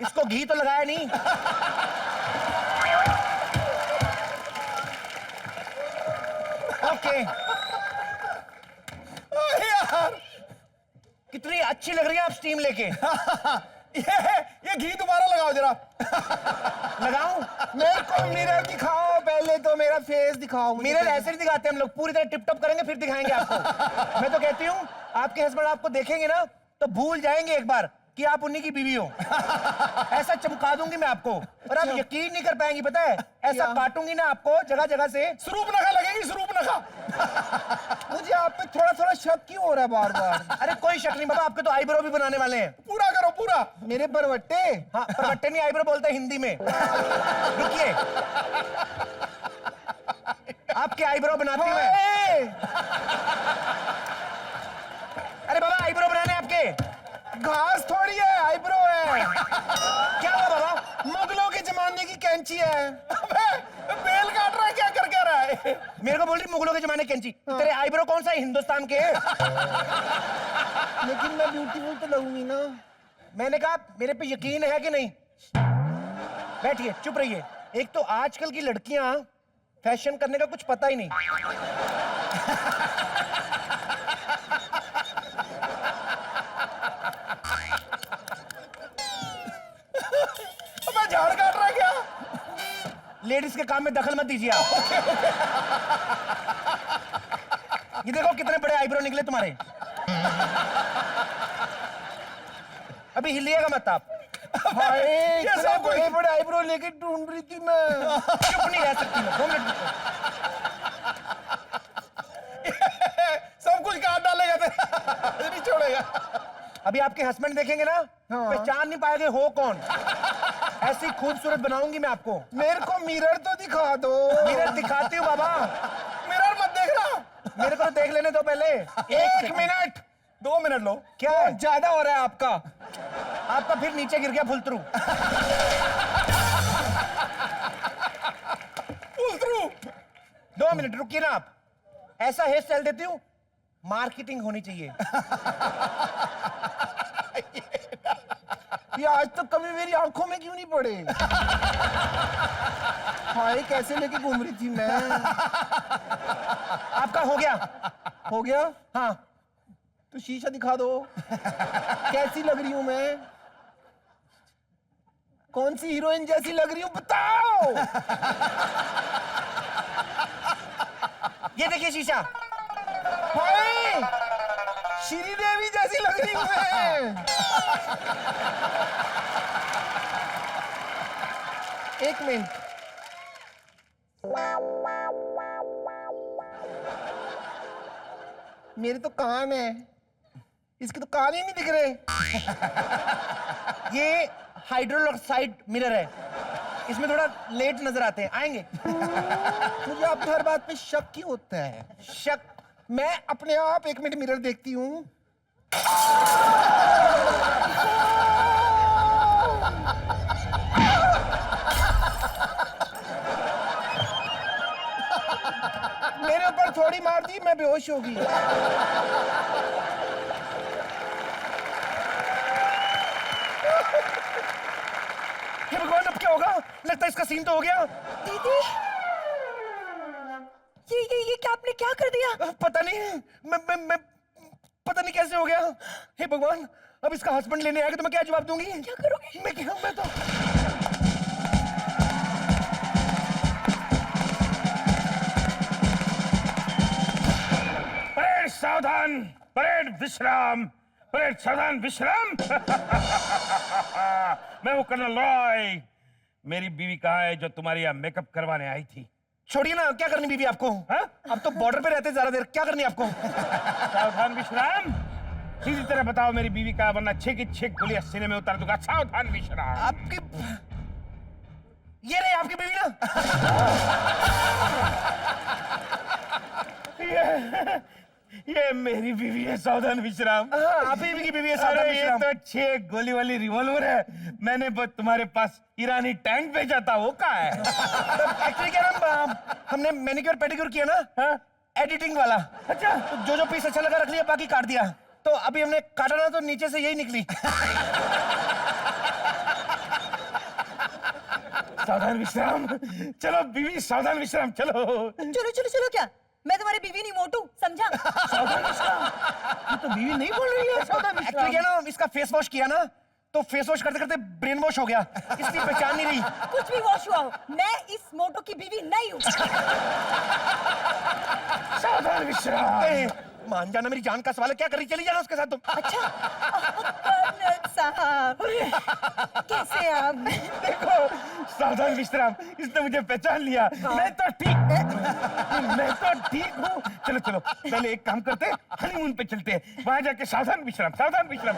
इसको घी तो लगाया नहीं। ओके, यार कितनी अच्छी लग रही है आप स्टीम लेके। ये घी दोबारा लगाओ जरा। लगाऊं? मेरे को मिरर दिखाओ, पहले तो मेरा फेस दिखाओ मुझे। मिरर ऐसे नहीं दिखाते हम लोग, पूरी तरह टिप टॉप करेंगे फिर दिखाएंगे आपको। मैं तो कहती हूँ, आपके हस्बैंड आपको देखेंगे ना तो भूल जाएंगे एक बार कि आप उन्हीं की बीवी हो। ऐसा चमका दूंगी मैं आपको, और आप यकीन नहीं कर पाएंगी। पता है, ऐसा काटूंगी ना आपको जगह जगह से। सूर्पनखा लगेगी, सूर्पनखा। मुझे आप पे थोड़ा थोड़ा शक क्यों हो रहा है बार बार? अरे कोई शक नहीं बाबा, आपके तो आईब्रो भी बनाने वाले हैं। पूरा करो पूरा। मेरे परवट्टे। हाँ, परवट्टे नहीं, आईब्रो बोलते हैं हिंदी में। रुकिए, आपके आईब्रो बनाती हूँ मैं। अरे बाबा, आईब्रो बनाने आपके। घास थोड़ी है, आईब्रो है। क्या हुआ बाबा? मुगलों के जमाने की कैंची है। बेल काट रहा है, क्या कर क्या रहा है? मेरे को बोल रही मुगलों के जमाने की कैंची। तेरे आईब्रो कौन सा है, हिंदुस्तान के? लेकिन मैं ब्यूटीफुल तो लगूंगी ना। मैंने कहा मेरे पे यकीन है कि नहीं? बैठिए, चुप रहिए। एक तो आजकल की लड़कियां फैशन करने का कुछ पता ही नहीं। मैं झाड़ काट रहा क्या? लेडीज के काम में दखल मत दीजिए आप। ये देखो कितने बड़े आईब्रो निकले तुम्हारे। अभी हिलिएगा मत आप। हाय, ये इतने सब कुछ- बड़े बड़े आईब्रो लेके ढूंढ रही थी मैं। चुप नहीं रह सकती मैं, 2 मिनट रुको। सब कुछ काट डालेगा तेरा। नहीं छोड़ेगा। अभी आपके हस्बैंड देखेंगे ना, पहचान नहीं पाएंगे हो कौन। ऐसी खूबसूरत बनाऊंगी मैं आपको। मेरे को मिरर तो दिखा दो। मिरर दिखाती हूँ बाबा। मिरर मत देखना। मेरे को तो देख लेने दो पहले। 1 मिनट। 2 minute low. क्या है? ज्यादा हो रहा है आपका। आपका फिर नीचे गिर गया फुलतरू। उल्टू। 2 मिनट रुकिए ना आप। ऐसा हेयर स्टाइल देती हूँ, मार्केटिंग होनी चाहिए। ये आज तक कभी मेरी आंखों में क्यों नहीं पड़े? हाय, कैसे लेके घूम रही थी मैं। आपका हो गया? हो गया? हाँ। तो शीशा दिखा दो। कैसी लग रही हूं मैं? कौन सी हीरोइन जैसी लग रही हूं, बताओ। ये देखिए शीशा। हाय, श्रीदेवी जैसी लग रही हूं मैं। 1 मिनट। मेरे तो कान है, इसके तो कान ही नहीं दिख रहे। ये हाइड्रोक्साइड मिरर है, इसमें थोड़ा लेट नजर आते हैं। आएंगे? मुझे आपकी हर बात पे शक क्यों होता है? शक? मैं अपने आप 1 मिनट मिरर देखती हूँ। मेरे ऊपर थोड़ी मार दी, मैं बेहोश हो गई। हे भगवान, अब क्या होगा? लगता है इसका सीन तो हो गया। दीदी, ये क्या आपने क्या कर दिया? पता नहीं, मैं पता नहीं कैसे हो गया। हे भगवान, अब इसका हस्बैंड लेने आएगा तो मैं क्या जवाब दूंगी? क्या करोगे? मैं तो परेड सावधान, परेड विश्राम, परेड सावधान विश्राम। मैं हूँ कर्नल रॉय। मेरी बीवी कहाँ है जो तुम्हारे यहाँ मेकअप करवाने आई थी? छोड़िए ना, क्या करनी बीवी आपको? हाँ? अब तो बॉर्डर पे रहते ज्यादा देर, क्या करनी आपको? सावधान विश्राम। सीधी तरह बताओ मेरी बीवी का, वरना 6 की 6 गोलियां सीने में उतार दूंगा। सावधान विश्राम। आपकी ये रहे आपकी बीवी ना। ये मेरी बीवी है, सावधान विश्राम। हाँ, आप ही की बीवी है, सावधान अरे ये विश्राम। तो 6 गोली वाली रिवॉल्वर है। मैंने वो तुम्हारे पास ईरानी टैंक भेजा था, वो कहाँ है? एक्चुअली क्या नाम, हमने मैनिक्योर पेडिक्योर किया ना, हाँ? एडिटिंग वाला। अच्छा, तो जो पीस अच्छा लगा रख लिया, बाकी काट दिया। तो अभी हमने काटा ना, तो नीचे से यही निकली। सावधान विश्राम। चलो बीवी, सावधान विश्राम, चलो। चलो चलो चलो, क्या मैं तुम्हारी बीवी नहीं, मोटू, समझा? ये तो बीवी नहीं बोल रही है। एक्चुअली क्या ना, इसका फेस वॉश किया ना, तो फेस वॉश करते करते ब्रेन वॉश हो गया, इसलिए पहचान नहीं रही। कुछ भी वॉश हुआ हो, मैं इस मोटू की बीवी नहीं हूँ। सावधान विश्राम। मान जाना, मेरी जान का सवाल है, क्या करी, चली जाना उसके साथ तुम। अच्छा, कर्नल साहब, कैसे आप? देखो, सावधान विश्राम, इसने मुझे पहचान लिया। मैं तो ठीक हूँ। चलो चलो, पहले एक काम करते हैं, हनीमून पे चलते हैं। वहां जाके सावधान विश्राम, सावधान विश्राम,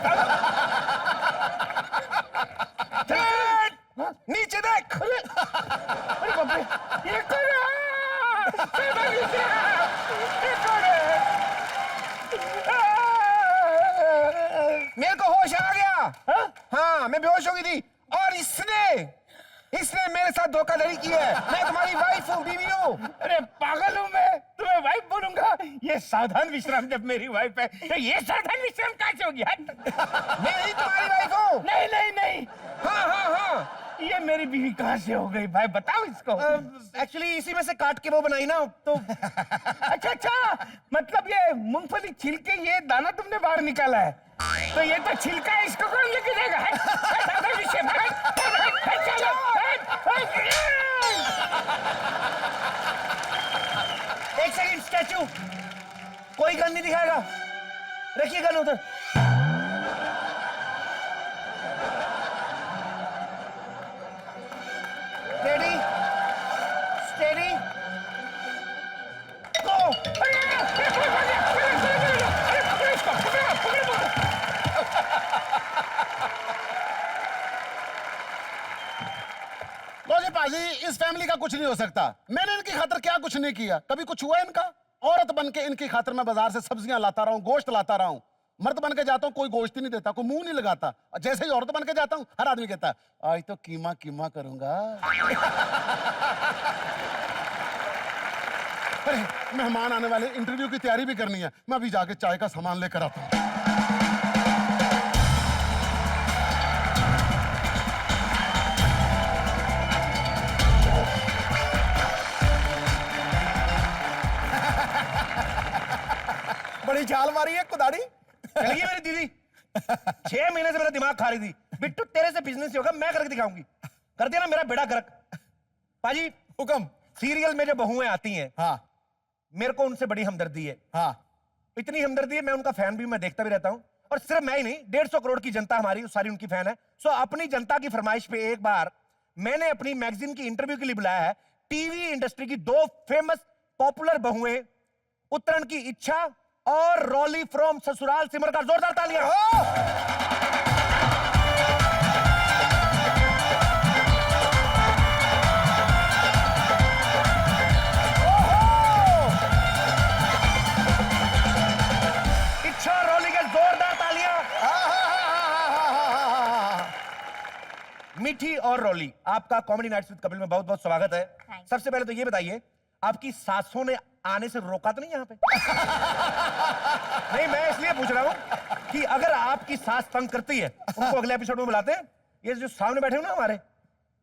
नीचे देख। अरे बाप रे, ये कौन है? सावधान विश्राम, ये कौन है? मेरे को होश आ गया। हाँ, मैं बेहोश हो गई थी और इसने इसने मेरे साथ धोखाधड़ी की है। मैं तुम्हारी वाइफ हूँ, बीवी हूँ। अरे पागल हूँ मैं, तुम्हें वाइफ बोलूंगा? ये सावधान विश्राम जब मेरी वाइफ है तो ये सावधान विश्राम कहाँ से होगी? मैं ही तुम्हारी वाइफ हूँ। नहीं नहीं नहीं, हाँ हाँ हाँ। ये मेरी बीवी कहाँ से हो गई भाई, बताओ इसको। एक्चुअली इसी में से काट के वो बनाई ना तो। अच्छा अच्छा, मतलब ये मूंगफली छिल के ये दाना तुमने बाहर निकाला है, तो ये तो छिलका है, इसको कौन लेके जाएगा? सावधान विश्राम, चलो, एक सेकंड, स्टैचू, कोई गन नहीं दिखाएगा, रखिए गन उधर। स्टेडी, स्टेडी, गो। लो जी पाजी, इस फैमिली का कुछ नहीं हो सकता। मैंने इनकी खातिर क्या कुछ नहीं किया। कभी कुछ हुआ इनका? औरत बन के इनकी खातिर मैं बाजार से सब्जियां लाता रहा हूँ, गोश्त लाता रहा हूँ। मर्द बन के जाता हूँ, कोई गोश्त ही नहीं देता, कोई मुंह नहीं लगाता। और जैसे ही औरत बन के जाता हूँ, हर आदमी कहता है आज तो कीमा कीमा करूंगा। अरे मेहमान आने वाले, इंटरव्यू की तैयारी भी करनी है। मैं अभी जाके चाय का सामान लेकर आता हूँ। बड़ी चाल मारी है कुदाड़ी। चलिए मेरी दीदी, 6 महीने से मेरा दिमाग खा रही थी। बिट्टू तेरे से बिजनेस होगा, मैं करके दिखाऊंगी। कर दिया ना मेरा बेड़ा गर्क। पाजी, हुक्म। सीरियल में जो बहुएं आती हैं, हाँ मेरे को उनसे बड़ी हमदर्दी है। हाँ, इतनी हमदर्दी है, मैं उनका फैन भी, मैं देखता भी रहता हूं। और सिर्फ मैं ही नहीं, 150 करोड़ की जनता हमारी सारी उनकी फैन है। सो अपनी जनता की फरमाइश पे एक बार मैंने अपनी मैगजीन की इंटरव्यू के लिए बुलाया है टीवी इंडस्ट्री की 2 फेमस पॉपुलर बहुएं, उत्तरायण की इच्छा और रॉली फ्रॉम ससुराल सिमर का। जोरदार तालियां। इच्छा और रॉली के जोरदार तालियां। मीठी और रॉली, आपका कॉमेडी नाइट्स विद कपिल में बहुत बहुत स्वागत है। सबसे पहले तो ये बताइए, आपकी सासों ने आने से रोका तो नहीं यहाँ पे? नहीं, मैं इसलिए पूछ रहा हूँ कि अगर आपकी सास तंग करती है, उनको अगले एपिसोड में बुलाते हैं। ये जो सामने बैठे हो ना हमारे,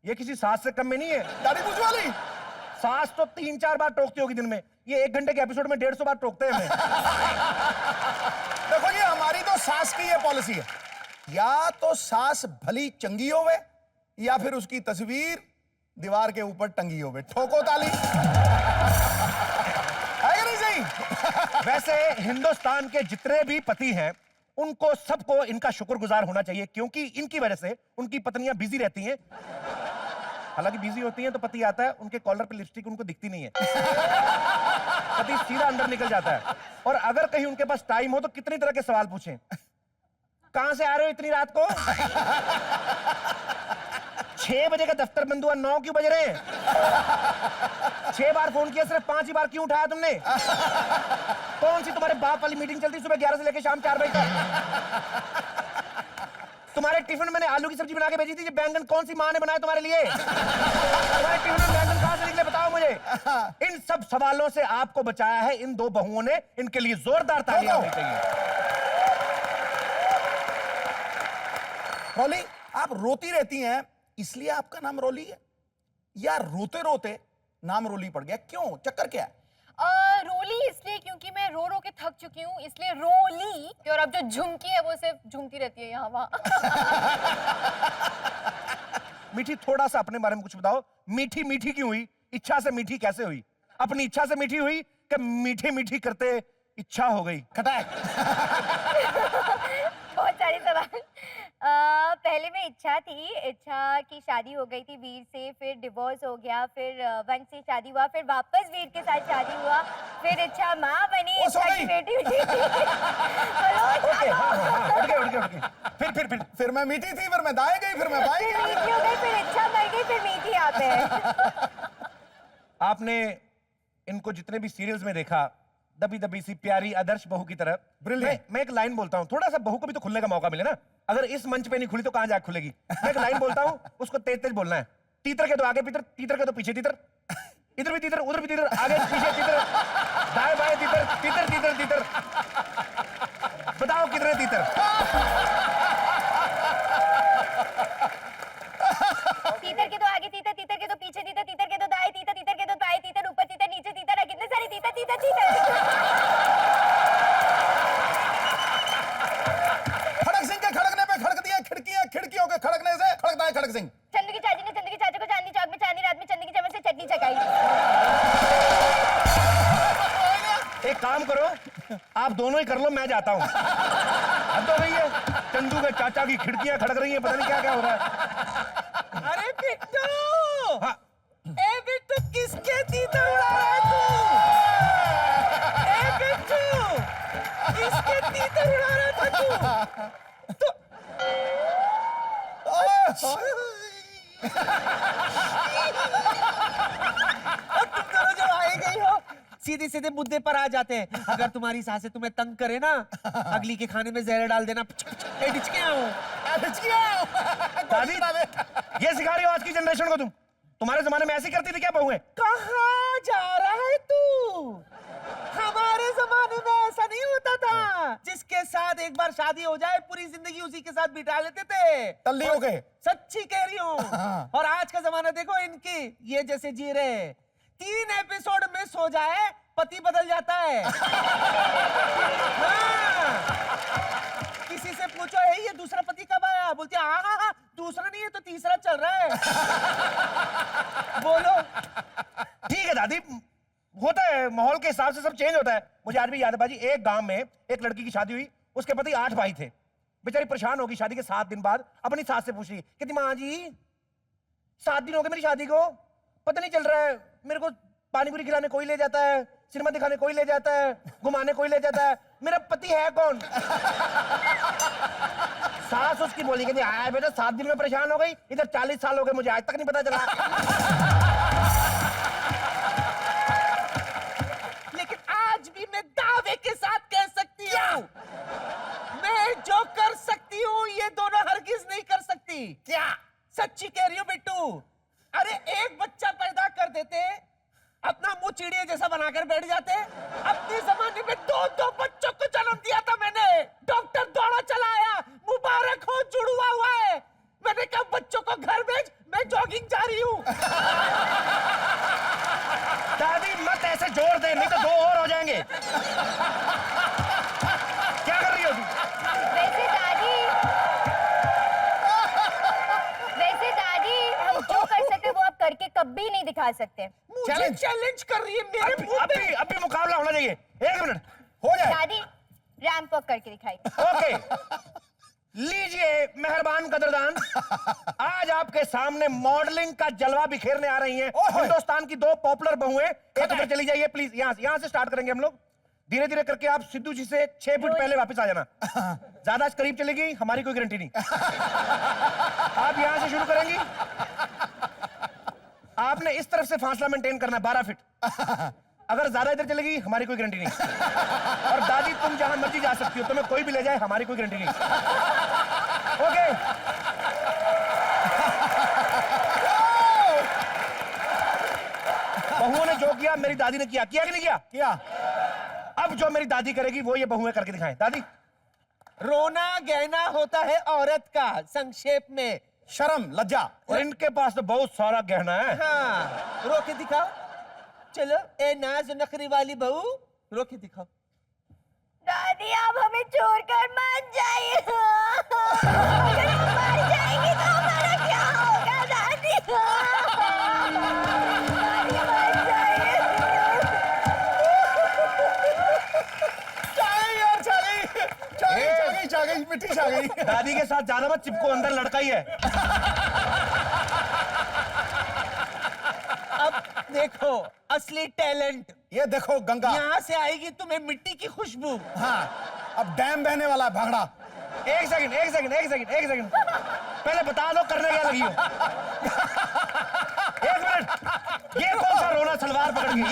ये किसी सास से कम में नहीं है। दाढ़ी मूंछ वाली सास तो 3-4 बार टोकती होगी दिन में, ये 1 घंटे के एपिसोड में 150 बार टोकते हैं हमें। देखो जी, हमारी तो सास की ये पॉलिसी है, या तो सास भली चंगी होवे या फिर उसकी तस्वीर दीवार के ऊपर टंगी होवे। ठोको ताली। है कि नहीं सही? वैसे हिंदुस्तान के जितने भी पति हैं, उनको सबको इनका शुक्रगुजार होना चाहिए, क्योंकि इनकी वजह से उनकी पत्नियां बिजी रहती हैं। हालांकि बिजी होती हैं तो पति आता है, उनके कॉलर पे लिपस्टिक उनको दिखती नहीं है। पति सीधा अंदर निकल जाता है। और अगर कहीं उनके पास टाइम हो तो कितनी तरह के सवाल पूछें। कहां से आ रहे हो इतनी रात को? 6 बजे का दफ्तर बंद हुआ, 9 क्यों बज रहे हैं? 6 बार फोन किया, सिर्फ 5 ही बार क्यों उठाया तुमने? कौन सी तुम्हारे बाप वाली मीटिंग चलती सुबह 11 से लेकर शाम 4 बजे तक? तुम्हारे टिफिन मैंने आलू की सब्जी बना के भेजी थी, ये बैंगन कौन सी माँ ने बनाया तुम्हारे लिए? तुम्हारे टिफिन में बैंगन कहां से निकले, बताओ मुझे। इन सब सवालों से आपको बचाया है इन 2 बहुओं ने, इनके लिए जोरदार तालियां होनी चाहिए। रॉली, आप रोती रहती हैं इसलिए आपका नाम रॉली है, या रोते रोते नाम रोली पड़ गया? क्यों, चक्कर क्या है? रोली इसलिए क्योंकि मैं रो रो के थक चुकी हूँ, इसलिए रोली। और अब जो झुमकी है वो सिर्फ झूमती रहती है यहाँ वहाँ। मीठी, थोड़ा सा अपने बारे में कुछ बताओ। मीठी मीठी क्यों हुई? इच्छा से मीठी कैसे हुई? अपनी इच्छा से मीठी हुई कि मीठी मीठी करते इच्छा हो गई? खटाक। बहुत सारे सवाल। पहले में इच्छा थी, इच्छा की शादी हो गई थी वीर से, फिर डिवोर्स हो गया, फिर वंश से शादी हुआ, फिर वापस वीर के साथ शादी हुआ, फिर इच्छा माँ बनी, इच्छा की बेटी हुई। फिर मैं मीठी थी, फिर मैं दाएं गई, फिर मैं बाएं गई। मीठी हो गई, फिर इच्छा मर गई, फिर मीठी आप है। आपने इनको जितने भी सीरियल्स में देखा, दबी दबी सी प्यारी आदर्श बहू की तरह। मैं एक लाइन बोलता हूँ, थोड़ा सा बहू को भी तो खुलने का मौका मिले ना। अगर इस मंच पे नहीं खुली तो कहां जाके खुलेगी? मैं एक लाइन बोलता हूँ, उसको तेज तेज बोलना है। तीतर के दो आगे तीतर, तीतर के दो पीछे तीतर, इधर भी तीतर, उधर भी तीतर, आगे पीछे तीतर, दाएं बाएं तीतर, तीतर तीतर तीतर। बताओ कितने तीतर? तीतर के दो आगे तीतर, तीतर के दो पीछे तीतर, तीतर के दो दाएं तीतर, तीतर के दो बाएं तीतर, ऊपर तीतर, नीचे तीतर, कितने सारे तीतर तीतर तीतर। खड़क सिंह के खड़कने पे खड़कती है खिड़कियां, खिड़कियों के खड़कने से खड़कता है खड़क सिंह। चंदू की चाची ने चंदू के चाचा को चांदनी चौक में चांदनी रात में चंदू की चमच से चटनी चखाई। एक काम करो, आप दोनों ही कर लो, मैं जाता हूँ। हद हो गई है, चंदू के चाचा की खिड़कियां खड़क रही हैं, पता नहीं क्या क्या हो रहा है। अरे बिट्टू, हाँ, ए बिट्टू, किसके तीतर उड़ा रहा है तू? ए बिट्टू, किसके तीतर उड़ा रहा था तू? तुम दोनों जब आए गई हो, सीधे सीधे मुद्दे पर आ जाते हैं। अगर तुम्हारी सासें तुम्हें तंग करे ना, अगली के खाने में जहर डाल देना। ए डिचकियां हो। दादी, ये सिखा रही हो आज की जनरेशन को तुम? तुम्हारे जमाने में ऐसी करती थी क्या बहुएं? कहाँ जा रहा है तू? हमारे जमाने में ऐसा नहीं होता था। जिसके साथ एक बार शादी हो जाए पूरी जिंदगी उसी के साथ बिता लेते थे। तल्ली हो गए। सच्ची कह रही हूँ। और आज का जमाना देखो इनकी, ये जैसे जी रहे, 3 एपिसोड मिस हो जाए पति बदल जाता है। हाँ। किसी से पूछो है ये दूसरा पति कब आया, बोलती हाँ हाँ हाँ, दूसरा नहीं है तो तीसरा चल रहा है। बोलो। ठीक है दादी, होता है, माहौल के हिसाब से सब चेंज होता है। मुझे आज भी याद है बाजी, एक गांव में एक लड़की की शादी हुई, उसके पति 8 भाई थे। बेचारी परेशान होगी, शादी के 7 दिन बाद अपनी सास से पूछ रही, कहती माँ जी 7 दिन हो गए मेरी शादी को, पता नहीं चल रहा है, मेरे को पानी पूरी खिलाने कोई ले जाता है, सिनेमा दिखाने कोई ले जाता है, घुमाने कोई ले जाता है, मेरा पति है कौन? सास उसकी बोली, कहती आया बेटा 7 दिन में परेशान हो गई, इधर 40 साल हो गए मुझे आज तक नहीं पता चला। लेकिन आज भी मैं दावे के साथ कह सकती हूँ, मैं जो कर सकती हूँ ये दोनों हरगिज नहीं कर सकती। क्या? सच्ची कह रही हूँ बिट्टू। अरे एक बच्चा पैदा कर देते, अपना मुंह चिड़िया जैसा बनाकर बैठ जाते। अपने जमाने में 2-2 बच्चों को जन्म दिया था मैंने, डॉक्टर दौड़ा चला आया, मुबारक हो जुड़वा हुआ है। मैंने कहा बच्चों को घर भेज, मैं जॉगिंग जा रही हूँ। दादी मत ऐसे जोर दे, नहीं तो 2 और हो जाएंगे। क्या कर रही हो तुम? वैसे दादी हम जो कर सकते वो आप करके कभी नहीं दिखा सकते। मुझे चैलेंज कर रही है मेरे मुंह पे। अभी मुकाबला होना चाहिए। 1 मिनट हो जाए। दादी रैंप वॉक करके दिखाई। ओके, लीजिए मेहरबान कदरदान, आज आपके सामने मॉडलिंग का जलवा बिखेरने आ रही हैं हिंदुस्तान की 2 पॉपुलर बहुएं। एक उधर चली जाइए प्लीज, यहाँ से स्टार्ट करेंगे हम लोग। धीरे धीरे करके आप सिद्धू जी से 6 फीट पहले वापस आ जाना। ज्यादा करीब चलेगी हमारी कोई गारंटी नहीं। आप यहाँ से शुरू करेंगी, आपने इस तरफ से फासला मेंटेन करना है 12 फीट। अगर ज्यादा इधर चलेगी हमारी कोई गारंटी नहीं। और दादी तुम जहां मर्जी जा सकती हो, तुम्हें कोई भी ले जाए हमारी कोई गारंटी नहीं। ओके, बहुओं ने जो किया मेरी दादी ने किया कि नहीं किया? किया। अब जो मेरी दादी करेगी वो ये बहुएं करके दिखाएं। दादी, रोना गहना होता है औरत का, संक्षेप में शर्म लज्जा। और इनके पास तो बहुत सारा गहना है। हाँ, रो के दिखाओ। चलो ए नाज नखरी वाली बहू, रो के दिखाओ। दादी आप हमें छोड़कर मत जाइए। अगर हम मर जाएंगे तो हमारा क्या होगा दादी? दादी मर जाइए। छा गई मिट्टी छा गई। दादी के साथ ज्यादा मत चिपको, अंदर लड़का ही है। अब देखो असली टैलेंट, ये देखो गंगा। यहाँ से आएगी तुम्हें मिट्टी की खुशबू। हाँ, अब डैम बहने वाला है भागड़ा। एक सेकंड पहले बता दो करने क्या लगी हो। 1 मिनट, ये कौन सा रोना सलवार पकड़ के? ये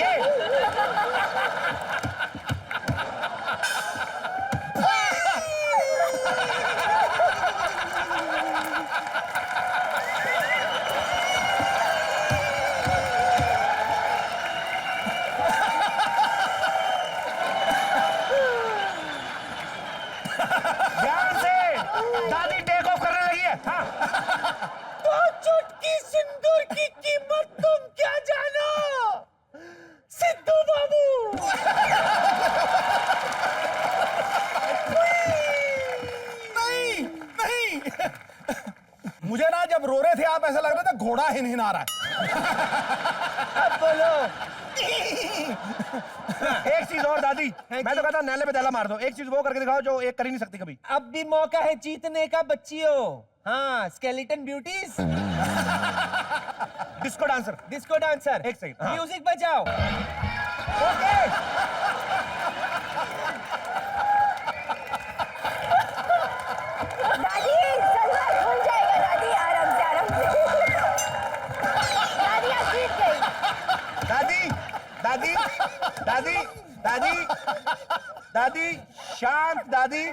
आ रहा है। अब बोलो। एक चीज और दादी, मैं तो कहता हूँ नैले पे दैला मार दो। एक चीज वो करके दिखाओ जो एक कर ही नहीं सकती कभी। अब भी मौका है जीतने का बच्चियों। हाँ, skeleton beauties. Disco dancer. Disco dancer. एक सेकंड, हाँ। म्यूजिक बजाओ। ओके। दादी सलवार खुल जाएगा दादी, आराम से आराम से। दादी आप जीत गई। दादी दादी दादी दादी दादी शांत, दादी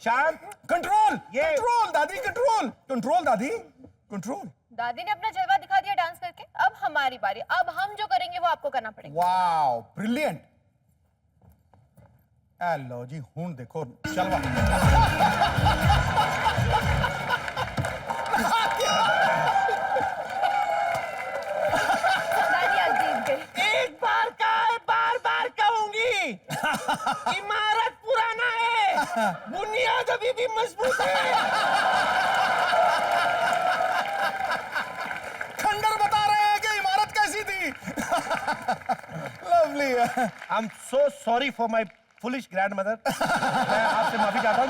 शांत। कंट्रोल, ये कंट्रोल दादी, कंट्रोल, कंट्रोल दादी, कंट्रोल। दादी ने अपना जलवा दिखा दिया डांस करके, अब हमारी बारी। अब हम जो करेंगे वो आपको करना पड़ेगा। Wow, brilliant. ए लो जी, हुन देखो चलवा। दादी आप जीत गई। एक बार का है, बार बार कहूंगी। इमारत पुराना है, बुनियाद अभी भी मजबूत है। खंडर बता रहे हैं कि इमारत कैसी थी। Lovely. I am so sorry for my foolish grand mother. मैं आपसे माफी चाहता हूँ।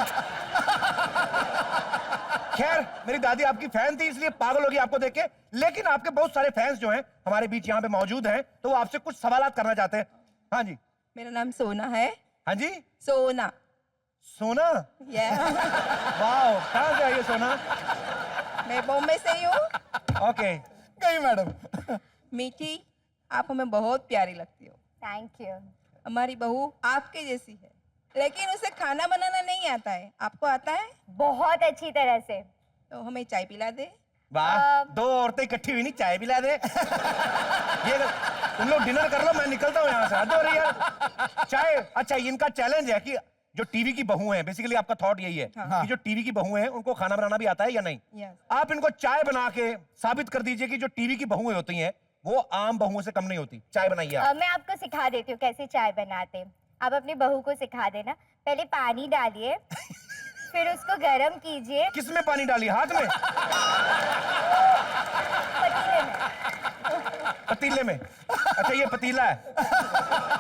खैर, मेरी दादी आपकी फैन थी इसलिए पागल होगी आपको देख के, लेकिन आपके बहुत सारे फैंस जो हैं हमारे बीच यहाँ पे मौजूद हैं, तो वो आपसे कुछ सवालात करना चाहते हैं। हाँ जी। मेरा नाम सोना है। हाँ जी। सोना। सोना। वाह, कहाँ से आई है सोना? मैं बॉम्बे से ही हूँ। ओके। गई मैडम। मीठी, आप हमें बहुत प्यारी लगती हो। Thank you. हमारी बहू आपके जैसी है, लेकिन उसे खाना बनाना नहीं आता है। आपको आता है? बहुत अच्छी तरह से। तो हमें चाय पिला दे। वाह, दो औरतें इकट्ठी हुई नहीं, चाय पिला दे। ये तुम लोग डिनर कर लो, मैं निकलता हूँ यहाँ से। हद हो रही है चाय। अच्छा, इनका चैलेंज है कि जो टीवी की बहू है, बेसिकली आपका थॉट यही है कि जो टीवी की बहू है उनको खाना बनाना भी आता है या नहीं। Yes. आप इनको चाय बना के साबित कर दीजिए कि जो टीवी की बहुएं होती हैं वो आम बहुओं से कम नहीं होती। चाय बनाइए आप। मैं आपको सिखा देती हूँ कैसे चाय बनाते हैं। आप अपनी बहू को सिखा देना। पहले पानी डालिए, फिर उसको गरम कीजिए। किसमें पानी डालिए? हाथ में? पतीले में। पतीले में? अच्छा, ये पतीला है।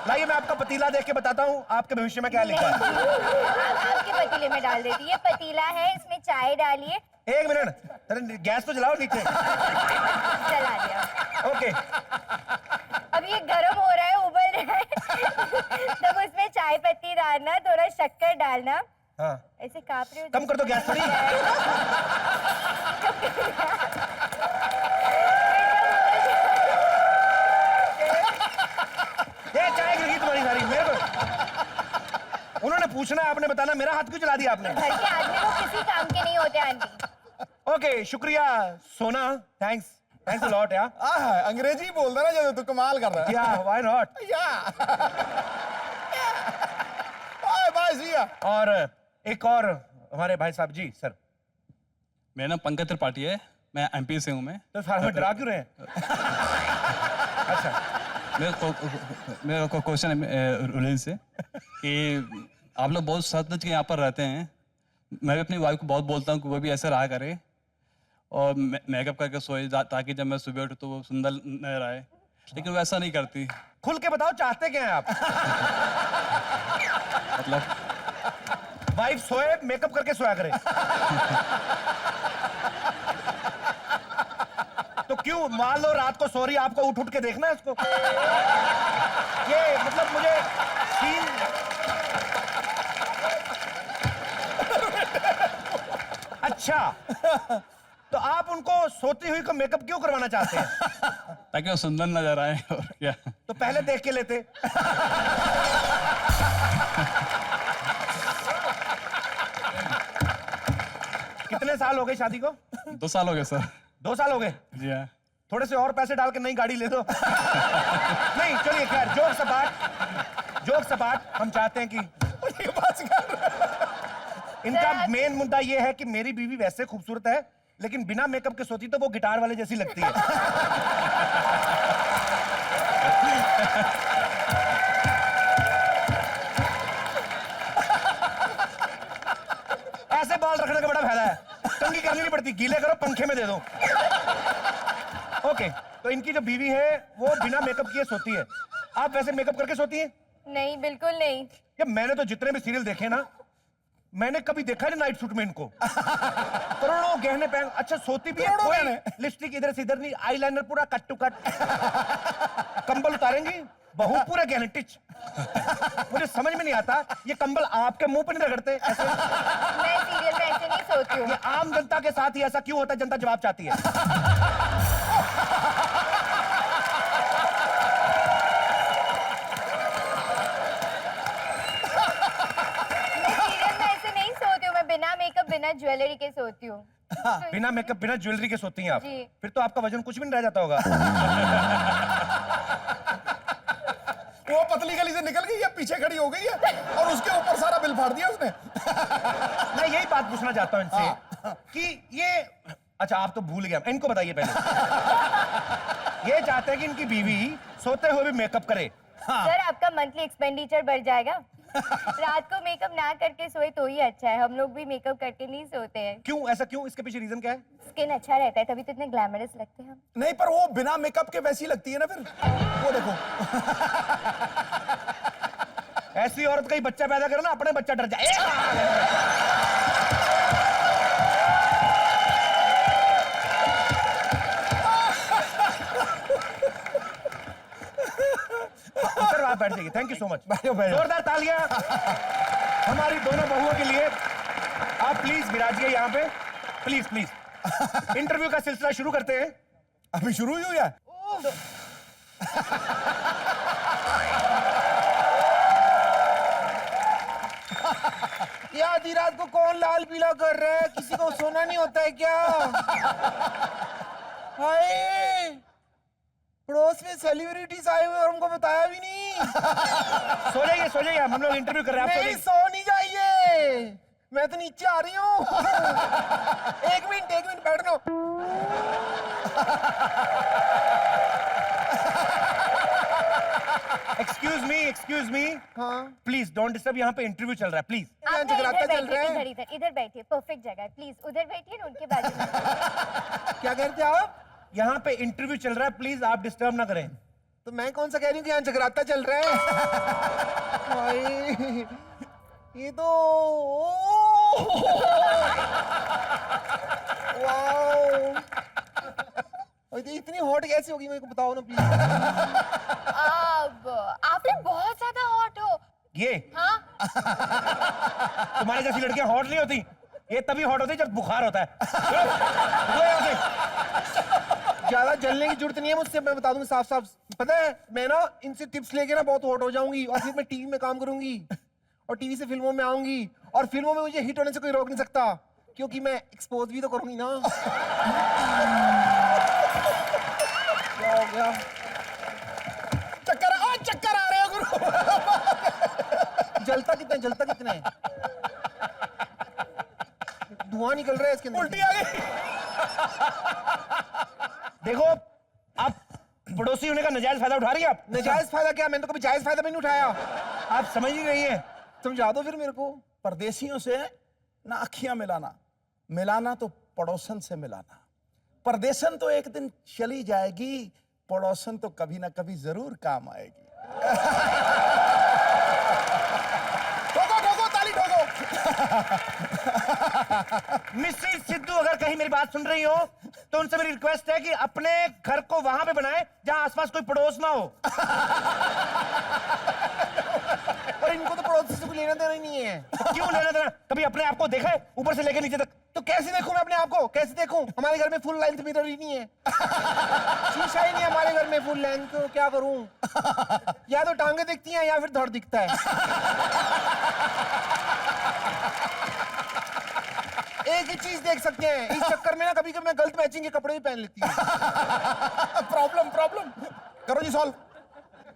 लाइए मैं आपका पतीला देख के बताता हूँ आपके भविष्य में क्या लिखा है। आपके पतीले में डाल देती। ये पतीला है, इसमें चाय डालिए। एक मिनट, गैस तो जलाओ नीचे। चला दिया। ओके। अब ये गर्म हो रहा है, उबल रहा है। तब उसमें चाय पत्ती डालना, थोड़ा शक्कर डालना। हाँ। ऐसे काँप रहे हो। कम कर दो गैस थोड़ी। ये चाय गिर गई तुम्हारी सारी मेरे को। उन्होंने पूछना है, आपने बताना। मेरा हाथ क्यों चला दिया आपने? घर के आदमी को किसी काम के नहीं होते आंटी। ओके, शुक्रिया सोना। थैंक्स, थैंक्स अ लॉट यार। अंग्रेजी बोल रहा ना जब तू कमाल कर रहा है। या व्हाई नॉट। बाय बाय, सी या। और एक और हमारे भाई साहब जी। सर, मेरा नाम पंकज त्रिपाठी है, मैं एमपी से हूँ। मैं तो साहब हमें डरा क्यों रहे हैं? अच्छा, मेरा क्वेश्चन है रुलिन से कि आप लोग बहुत सच के यहाँ पर रहते हैं। मैं भी अपनी वाइफ को बहुत बोलता हूँ कि वो भी ऐसा रहा करे और मेकअप करके सोए ताकि जब मैं सुबह उठूँ तो वो सुंदर नजर आए, लेकिन वो ऐसा नहीं करती। खुल के बताओ, चाहते क्या हैं आप? मतलब वाइफ सोए, मेकअप करके सोया करे। तो क्यों? मान लो रात को सो रही, आपको उठ उठ के देखना है उसको। ये मतलब मुझे सीन। अच्छा, तो आप उनको सोती हुई को मेकअप क्यों करवाना चाहते हैं? ताकि वो सुंदर नजर आए। और क्या? तो पहले देख के लेते। कितने साल हो गए शादी को? 2 साल हो गए सर। 2 साल हो गए? जी हाँ। थोड़े से और पैसे डाल के नई गाड़ी ले दो। नहीं, चलिए खैर, जोक सपाट हम चाहते हैं कि इनका मेन मुद्दा ये है कि मेरी बीवी वैसे खूबसूरत है, लेकिन बिना मेकअप के सोती तो वो गिटार वाले जैसी लगती है। ऐसे बाल रखने का बड़ा फायदा है। कंघी करनी नहीं पड़ती, गीले करो पंखे में दे दो। ओके, तो इनकी जो बीवी है वो बिना मेकअप किए सोती है। आप वैसे मेकअप करके सोती हैं? नहीं, बिल्कुल नहीं। ये मैंने तो जितने भी सीरियल देखे ना, मैंने कभी देखा नहीं नाइट सूट में इनको। करोड़ों गहने पहन, अच्छा सोती भी है, कोई लिपस्टिक इधर से इधर नहीं, आईलाइनर पूरा कट टू कट, कंबल उतारेंगी, बहू पूरे गहने टिच। मुझे समझ में नहीं आता ये कंबल आपके मुंह पे नहीं रगड़ते ऐसे? मैं सीरियल में ऐसे नहीं सोती हूँ। ये आम जनता के साथ ही ऐसा क्यों होता है? जनता जवाब चाहती है। सीरियल में ऐसे नहीं सोती हूँ, मैं बिना मेकअप बिना ज्वेलरी के सोती हूँ। बिना मेकअप बिना ज्वेलरी के सोती हैं आप? जी। फिर तो आपका वजन कुछ भी नहीं रह जाता होगा। वो पतली गली से निकल गई है, पीछे खड़ी हो गई है और उसके ऊपर सारा बिल फाड़ दिया उसने। मैं यही बात पूछना चाहता हूँ इनसे कि ये, अच्छा आप तो भूल गए, इनको बताइए पहले। ये चाहते हैं कि इनकी बीवी सोते हुए भी मेकअप करे। सर आपका मंथली एक्सपेंडिचर बढ़ जाएगा। रात को मेकअप ना करके सोए तो ही अच्छा है, हम लोग भी मेकअप करके नहीं सोते हैं। क्यों, ऐसा क्यों? इसके पीछे रीजन क्या है? स्किन अच्छा रहता है, तभी तो इतने ग्लैमरस लगते हैं हम। नहीं, पर वो बिना मेकअप के वैसी लगती है ना फिर, वो देखो। ऐसी औरत का ही बच्चा पैदा करे ना, अपने बच्चा डर जाए। सर आप बैठ जाइए, थैंक यू सो मच। जोरदार तालियां हमारी दोनों बहुओं के लिए। आप प्लीज विराजिए यहाँ पे, प्लीज प्लीज। इंटरव्यू का सिलसिला शुरू करते हैं। अभी शुरू ही हुआ। क्या आधी रात को कौन लाल पीला कर रहा है? किसी को सोना नहीं होता है क्या? हाय, पड़ोस में सेलिब्रिटीज आए हुए और हमको बताया भी नहीं। सो जाइए, हम लोग इंटरव्यू कर रहे हैं। नहीं, सो नहीं जाइए, मैं तो नीचे आ रही हूँ। एक मिनट बैठना। एक्सक्यूज मी, हाँ, प्लीज डोंट डिस्टर्ब, यहाँ पे इंटरव्यू चल रहा है, प्लीज। आप ना जगराता इधर चल रहा है। बैठिए, इधर बैठिए, परफेक्ट जगह है। प्लीज उधर बैठिए ना, उनके बाजू में। क्या कहते आप? यहाँ पे इंटरव्यू चल रहा है, प्लीज आप डिस्टर्ब ना करें। तो मैं कौन सा कह रही हूँ कि यहाँ जगराता चल रहा है? भाई, ये तो वाओ, इतनी हॉट कैसे होगी मेरे को बताओ ना प्लीज। अब आप लोग बहुत ज्यादा हॉट हो। ये हाँ, तुम्हारे जैसी लड़कियां हॉट नहीं होती, ये तभी हॉट होती जब बुखार होता है। निकलो यहाँ से। ज्यादा जलने की जरूरत नहीं है मुझसे, मैं बता दूंगा साफ साफ। पता है, मैं ना इनसे टिप्स लेके ना बहुत हॉट हो जाऊंगी और फिर मैं टीवी में काम करूंगी और टीवी से फिल्मों में आऊंगी और फिल्मों में मुझे हिट होने से कोई रोक नहीं सकता, क्योंकि मैं एक्सपोज भी तो करूंगी ना। क्या हो गया? चक्कर आ रहे हैं गुरु। जलता कितना है? धुआं निकल रहा है इसके अंदर। उल्टी आ गई। देखो, आप पड़ोसी होने का नजायज फायदा उठा रही है आप। नजायज फायदा क्या? मैंने तो कभी जायज फायदा भी नहीं उठाया। आप समझ ही नहीं है। समझा दो फिर मेरे को। परदेशियों से ना अखियां मिलाना तो पड़ोसन से मिलाना। परदेशन तो एक दिन चली जाएगी, पड़ोसन तो कभी ना कभी जरूर काम आएगी। ठोको ताली ठोको। मिस्टर सिद्धू अगर कहीं मेरी बात सुन रही हो तो उनसे मेरी रिक्वेस्ट है कि अपने घर को वहां पे बनाए जहां आसपास कोई पड़ोस ना हो। और इनको तो पड़ोसी से कोई लेना देना ही नहीं है। तो क्यों लेना देना? कभी अपने आप को देखा है ऊपर से लेकर नीचे तक? तो कैसे देखूं मैं अपने आप को? कैसे देखूं? हमारे घर में फुल लेंथ मिरर ही नहीं है। शीशा ही नहीं है हमारे घर में फुल लेंथ, तो क्या करूं? या तो टांगे दिखती हैं या फिर धड़ दिखता है। एक ही चीज देख सकते हैं। इस चक्कर में ना कभी कभी मैं गलत मैचिंग के कपड़े भी पहन लेती हूँ। प्रॉब्लम करो जी सॉल्व।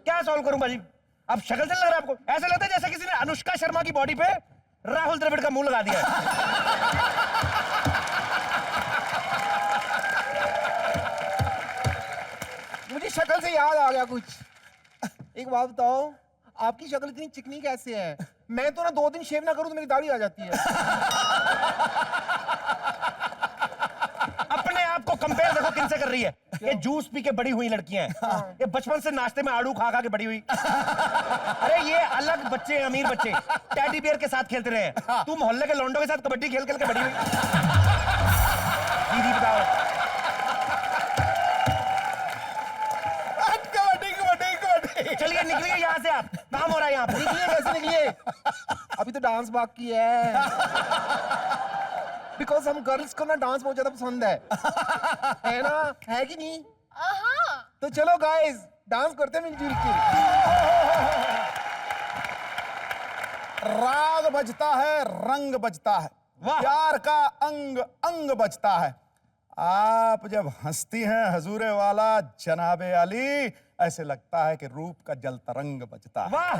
क्या सॉल्व करूं भाजी? अब शक्ल से लग रहा है आपको? ऐसा लगता है जैसे किसी ने अनुष्का शर्मा की बॉडी पे राहुल द्रविड़ का मुंह लगा दिया है। मुझे शक्ल से याद आ गया कुछ। एक बात बताओ, आपकी शक्ल इतनी चिकनी कैसे है? मैं तो ना 2 दिन शेव ना करूं तो मेरी दाढ़ी आ जाती है। अपने आप को कंपेयर देखो वो किनसे कर रही है? ये जूस पी के बड़ी हुई लड़कियां हैं। ये बचपन से नाश्ते में आड़ू खा खा के बड़ी हुई। अरे ये अलग बच्चे हैं, अमीर बच्चे, टेडी बियर के साथ खेलते रहे हैं। तू मोहल्ले के लौंडों के साथ कबड्डी खेल खेल के बड़ी हुई। दीदी बताओ। कबड्डी कबड्डी कबड्डी। चलिए निकलिए यहाँ से, आप काम हो रहा है यहाँ पे। निकलिए, कैसे निकलिए? अभी तो डांस बाकी है। बिकॉज हम गर्ल्स को ना डांस बहुत ज्यादा पसंद है ना? है कि नहीं? तो चलो गाइस, डांस करते हैं मिलजुल के। राग बजता है, रंग बजता है, प्यार का अंग अंग बजता है। आप जब हंसती हैं हजूरे वाला जनाबे अली, ऐसे लगता है कि रूप का जल तरंग बजता है। वाह